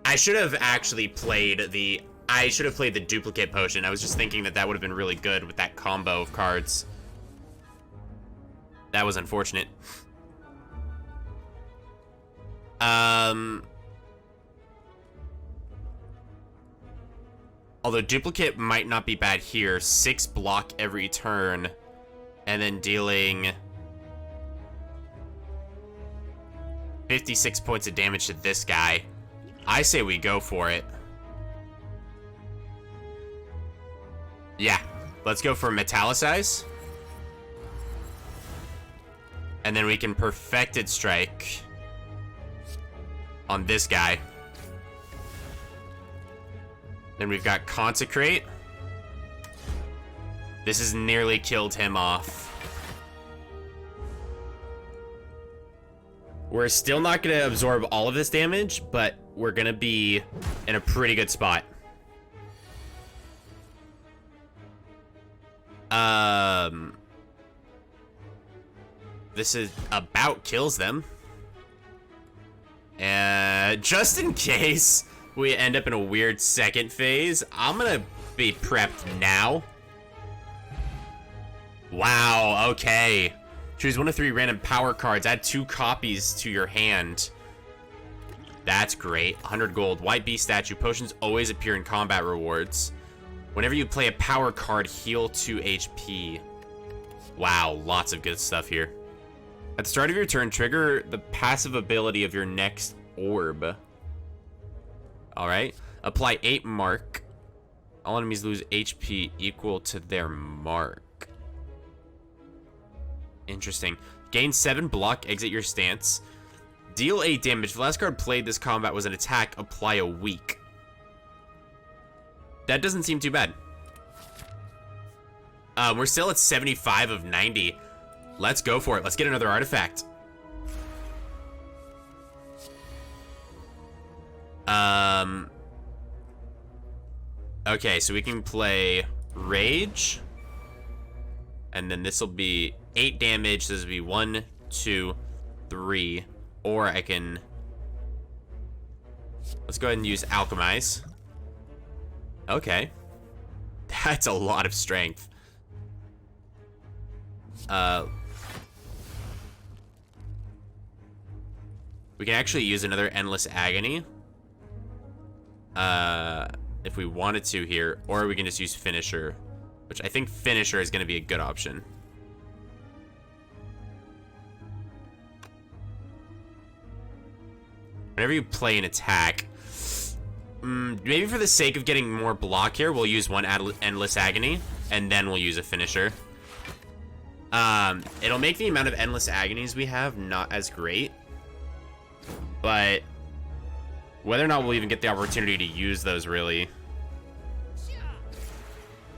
A: I should have actually played the... I should have played the Duplicate Potion. I was just thinking that that would have been really good with that combo of cards. That was unfortunate. Although Duplicate might not be bad here. 6 block every turn. And then dealing 56 points of damage to this guy. I say we go for it. Yeah, let's go for Metallicize. And then we can Perfected Strike on this guy. Then we've got Consecrate. This has nearly killed him off. We're still not going to absorb all of this damage, but we're going to be in a pretty good spot. This is about kills them. And just in case we end up in a weird second phase, I'm going to be prepped now. Wow, okay. Choose 1 of 3 random power cards. Add 2 copies to your hand. That's great. 100 gold. White Beast statue. Potions always appear in combat rewards. Whenever you play a power card, heal 2 HP. Wow, lots of good stuff here. At the start of your turn, trigger the passive ability of your next orb. Alright. Apply 8 mark. All enemies lose HP equal to their mark. Interesting. Gain 7 block, exit your stance. Deal 8 damage. If the last card played this combat was an attack, apply a weak. That doesn't seem too bad. We're still at 75 of 90. Let's go for it. Let's get another artifact. Okay, so we can play Rage. And then this will be 8 damage. This will be 1, 2, 3. Or I can... Let's go ahead and use Alchemize. Okay. That's a lot of strength. We can actually use another Endless Agony. If we wanted to here. Or we can just use Finisher. Which I think Finisher is going to be a good option. Whenever you play an attack, maybe for the sake of getting more block here, we'll use 1 Endless Agony, and then we'll use a Finisher. It'll make the amount of Endless Agonies we have not as great, but whether or not we'll even get the opportunity to use those really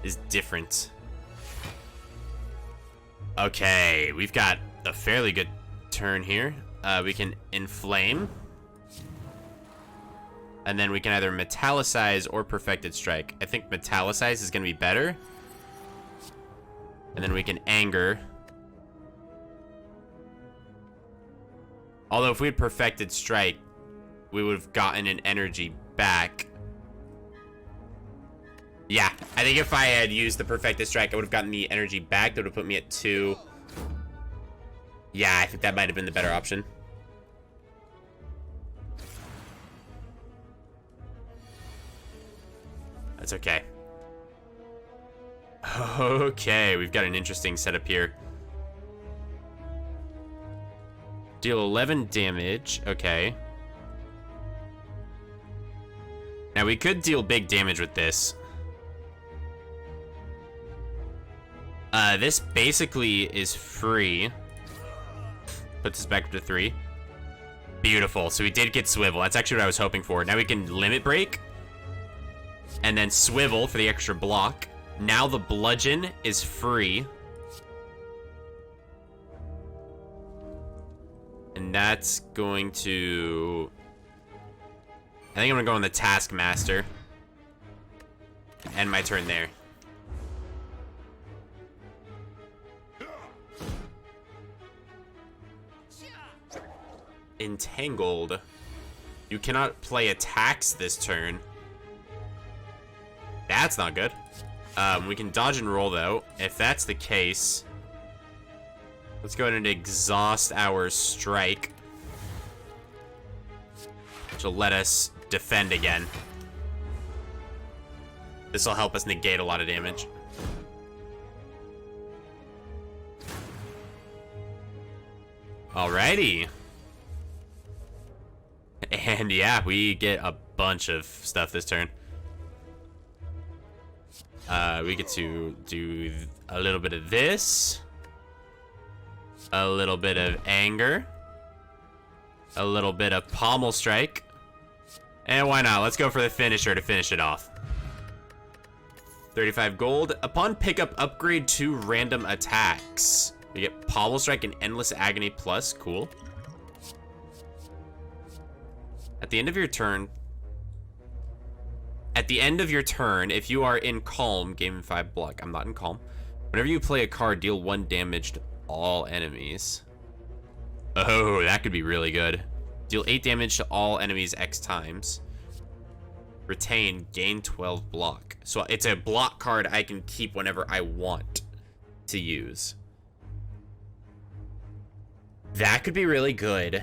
A: is different. Okay, we've got a fairly good turn here. We can Inflame. And then we can either Metallicize or Perfected Strike. I think Metallicize is going to be better. And then we can Anger. Although if we had Perfected Strike, we would have gotten an energy back. Yeah, I think if I had used the Perfected Strike, I would have gotten the energy back. That would have put me at 2. Yeah, I think that might have been the better option. That's okay. Okay, we've got an interesting setup here. Deal 11 damage. Okay. Now, we could deal big damage with this. This basically is free. Puts us back up to 3. Beautiful. So we did get Swivel. That's actually what I was hoping for. Now we can Limit Break. And then Swivel for the extra block. Now the Bludgeon is free. And that's going to... I think I'm going to go on the Taskmaster. End my turn there. Entangled. You cannot play attacks this turn. That's not good. We can dodge and roll, though. If that's the case, let's go ahead and exhaust our strike, which will let us defend again. This will help us negate a lot of damage. Alrighty. And yeah, we get a bunch of stuff this turn. We get to do a little bit of this. A little bit of anger. A little bit of pommel strike. And why not? Let's go for the finisher to finish it off. 35 gold. Upon pickup, upgrade 2 random attacks. You get pommel strike and endless agony plus. Cool. At the end of your turn, if you are in calm, game 5 block. I'm not in calm. Whenever you play a card, deal 1 damage to all enemies. Oh, that could be really good. Deal 8 damage to all enemies X times. Retain, gain 12 block. So it's a block card I can keep whenever I want to use. That could be really good.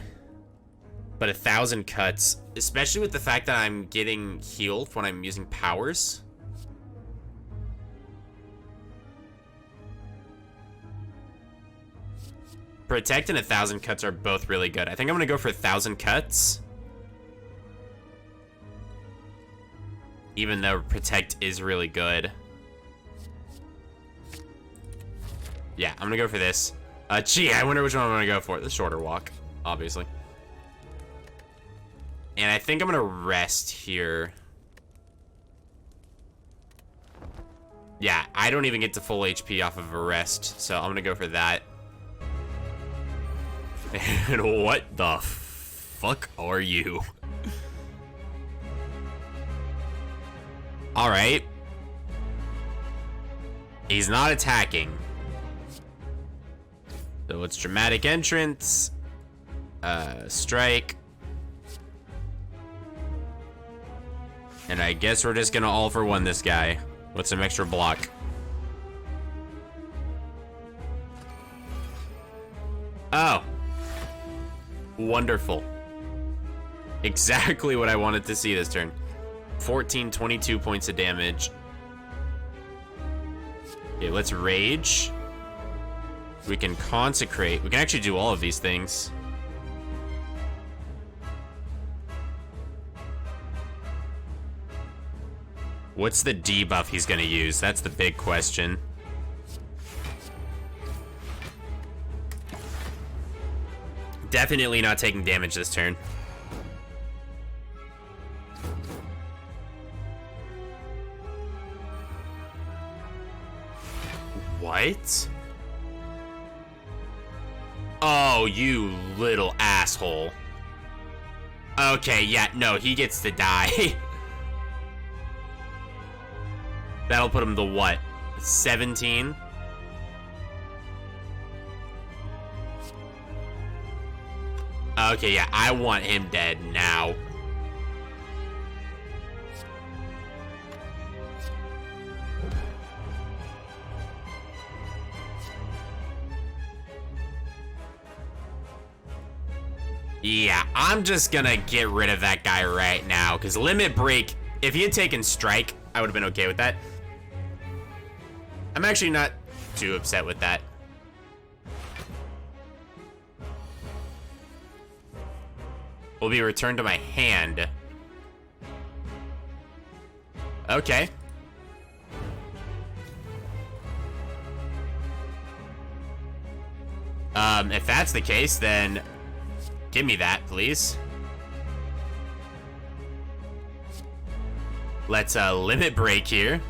A: But 1,000 cuts, especially with the fact that I'm getting healed when I'm using powers. Protect and 1,000 cuts are both really good. I think I'm gonna go for 1,000 cuts. Even though protect is really good. Yeah, I'm gonna go for this. Gee, I wonder which one I'm gonna go for. The shorter walk, obviously. And I think I'm gonna rest here. Yeah, I don't even get to full HP off of a rest, so I'm gonna go for that. And what the fuck are you? Alright. He's not attacking. So it's dramatic entrance. Strike. And I guess we're just gonna all for one this guy with some extra block. Oh. Wonderful. Exactly what I wanted to see this turn. 14, 22 points of damage. Okay, let's rage. We can consecrate. We can actually do all of these things. What's the debuff he's gonna use? That's the big question. Definitely not taking damage this turn. What? Oh, you little asshole. Okay, yeah, no, he gets to die. That'll put him to what? 17? Okay, yeah, I want him dead now. Yeah, I'm just gonna get rid of that guy right now, because Limit Break, if he had taken Strike, I would have been okay with that. I'm actually not too upset with that. Will be returned to my hand. Okay. If that's the case, then give me that, please. Let's Limit Break here.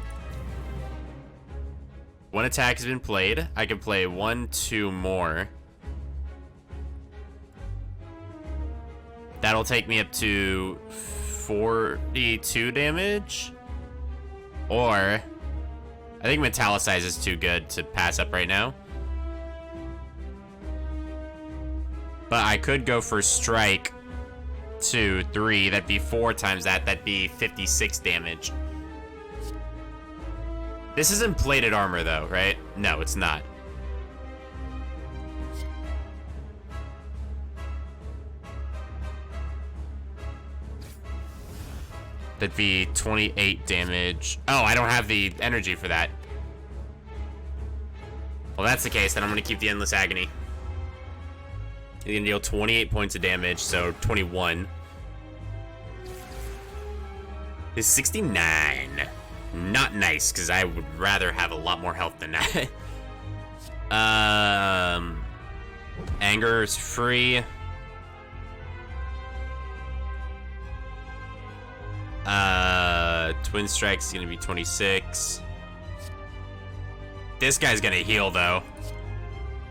A: One attack has been played. I can play 1, 2 more. That'll take me up to 42 damage. Or I think Metallicize is too good to pass up right now. But I could go for Strike 2, 3. That'd be 4 times that. That'd be 56 damage. This isn't plated armor though, right? No, it's not. That'd be 28 damage. Oh, I don't have the energy for that. Well, that's the case, then I'm gonna keep the Endless Agony. You're gonna deal 28 points of damage, so 21. Is 69. Not nice, because I would rather have a lot more health than that. Anger is free. Twin Strike's gonna be 26. This guy's gonna heal though.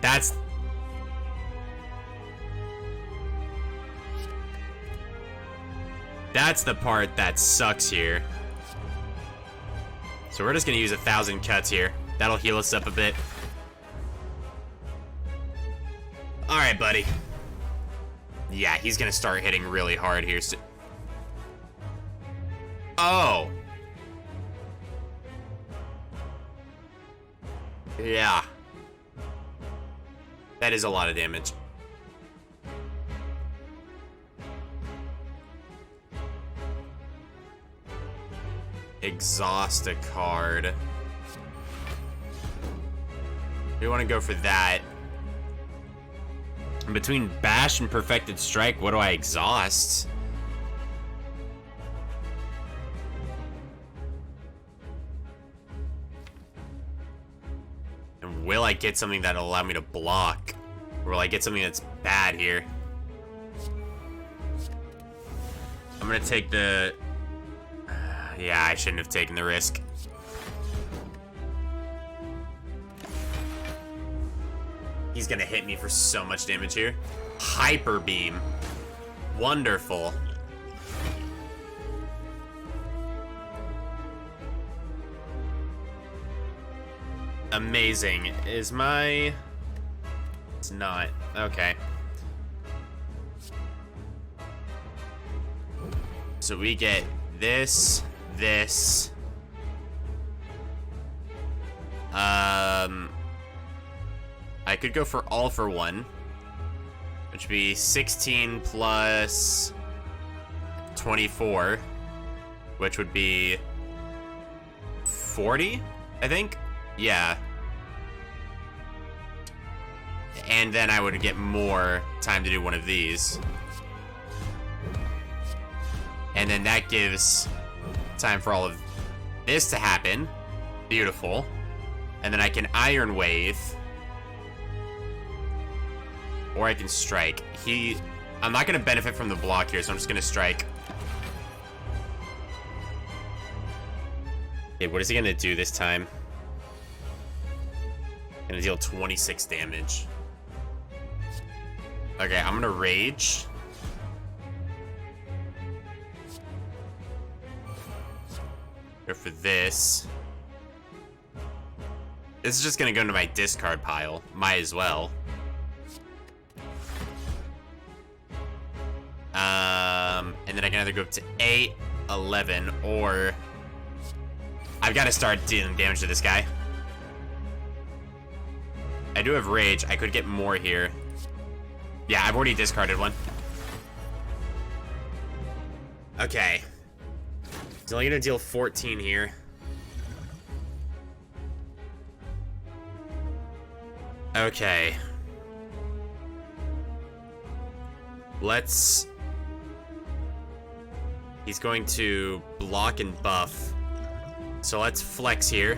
A: That's the part that sucks here. So we're just gonna use 1,000 cuts here. That'll heal us up a bit. Alright, buddy. Yeah, he's gonna start hitting really hard here. Oh! Yeah. That is a lot of damage. Exhaust a card. We want to go for that. Between Bash and Perfected Strike, what do I exhaust? And will I get something that'll allow me to block? Or will I get something that's bad here? I'm gonna take the... yeah, I shouldn't have taken the risk. He's gonna hit me for so much damage here. Hyper Beam. Wonderful. Amazing. Is my... It's not. Okay. So we get this, this. I could go for all for one, which would be 16 plus 24, which would be 40, I think. Yeah. And then I would get more time to do one of these. And then that gives time for all of this to happen. Beautiful. And then I can Iron Wave. Or I can strike. I'm not going to benefit from the block here, so I'm just going to strike. Okay, what is he going to do this time? Going to deal 26 damage. Okay, I'm going to Rage. Go for this. This is just going to go into my discard pile. Might as well. And then I can either go up to 8, 11, or I've got to start dealing damage to this guy. I do have Rage. I could get more here. Yeah, I've already discarded one. Okay. He's only going to deal 14 here. Okay. Let's... He's going to block and buff. So let's flex here.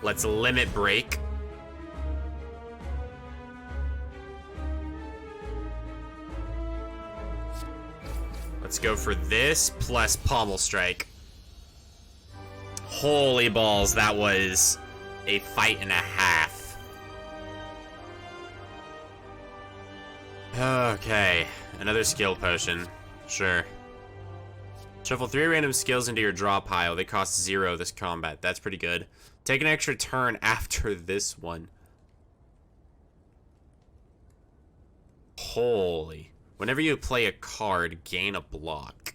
A: Let's limit break. Let's go for this plus Pommel Strike. Holy balls, that was a fight and a half. Okay, another skill potion. Sure. Shuffle 3 random skills into your draw pile. They cost 0 this combat. That's pretty good. Take an extra turn after this one. Holy. Whenever you play a card, gain a block.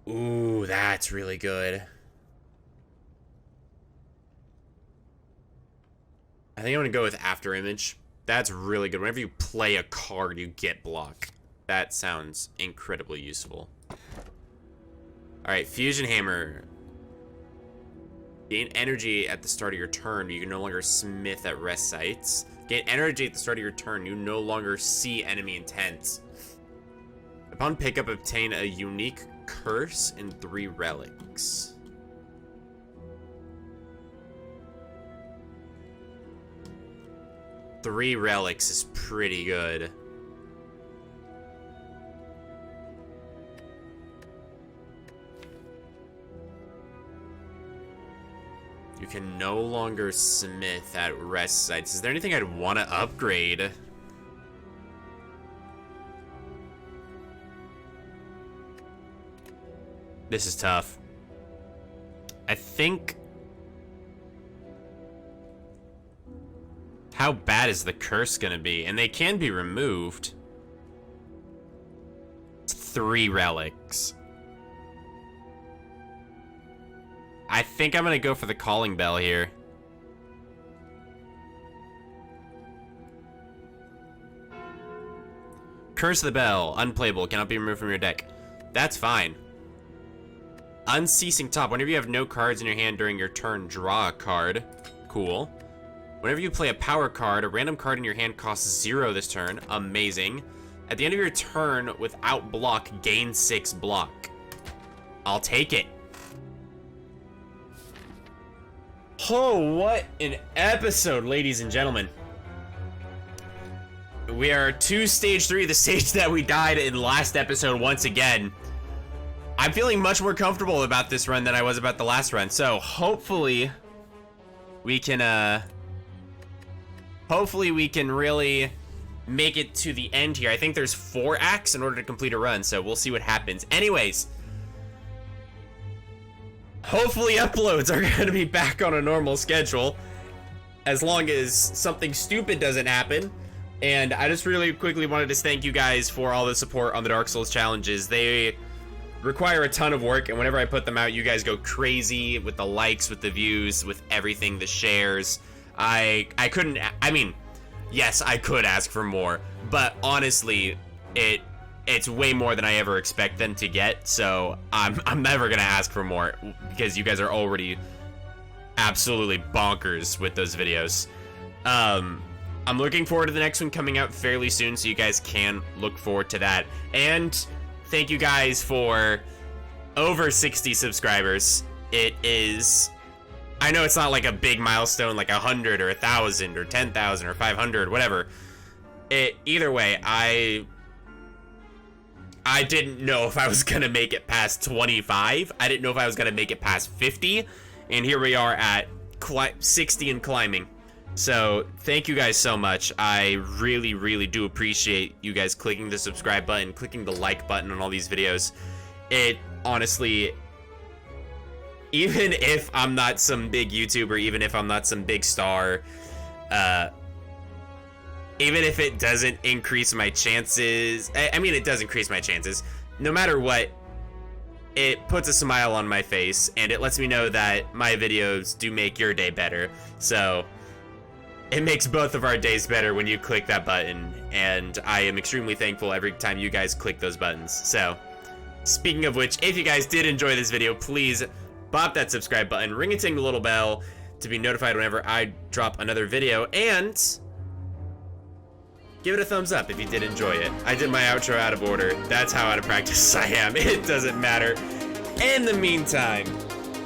A: Ooh, that's really good. I think I'm going to go with After Image. That's really good. Whenever you play a card, you get block. That sounds incredibly useful. Alright, Fusion Hammer. Gain energy at the start of your turn. You can no longer smith at rest sites. Gain energy at the start of your turn. You no longer see enemy intent. Upon pickup, obtain a unique curse and 3 relics. 3 relics is pretty good. You can no longer smith at rest sites. Is there anything I'd want to upgrade? This is tough. I think... How bad is the curse gonna be? And they can be removed. It's 3 relics. I think I'm gonna go for the calling bell here. Curse the Bell, unplayable, cannot be removed from your deck. That's fine. Unceasing Top, whenever you have no cards in your hand during your turn, draw a card. Cool. Whenever you play a power card, a random card in your hand costs 0 this turn. Amazing. At the end of your turn, without block, gain 6 block. I'll take it. Oh, what an episode, ladies and gentlemen. We are to stage 3, the stage that we died in last episode once again. I'm feeling much more comfortable about this run than I was about the last run, so hopefully we can, really make it to the end here. I think there's 4 acts in order to complete a run, so we'll see what happens. Anyways, hopefully uploads are going to be back on a normal schedule, as long as something stupid doesn't happen. And I just really quickly wanted to thank you guys for all the support on the Dark Souls challenges. They require a ton of work, and whenever I put them out, you guys go crazy with the likes, with the views, with everything, the shares. I mean, yes, I could ask for more, but honestly, it's way more than I ever expect them to get, so I'm never gonna ask for more, because you guys are already absolutely bonkers with those videos. I'm looking forward to the next one coming out fairly soon, so you guys can look forward to that. And thank you guys for over 60 subscribers. It is... I know it's not like a big milestone like 100 or 1,000 or 10,000 or 500, whatever. Either way, I didn't know if I was gonna make it past 25. I didn't know if I was gonna make it past 50. And here we are at 60 and climbing. So thank you guys so much. I really, really do appreciate you guys clicking the subscribe button, clicking the like button on all these videos. It honestly, even if I'm not some big YouTuber, even if I'm not some big star, even if it doesn't increase my chances, I mean, it does increase my chances. No matter what, it puts a smile on my face, and it lets me know that my videos do make your day better. So it makes both of our days better when you click that button, and I am extremely thankful every time you guys click those buttons. So, speaking of which, if you guys did enjoy this video, please bop that subscribe button, ring and ting the little bell to be notified whenever I drop another video, and give it a thumbs up if you did enjoy it. I did my outro out of order. That's how out of practice I am. It doesn't matter. In the meantime,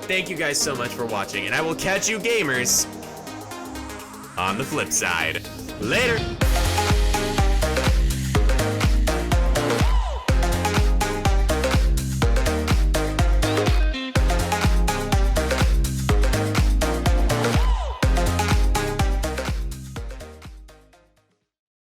A: thank you guys so much for watching, and I will catch you gamers on the flip side. Later!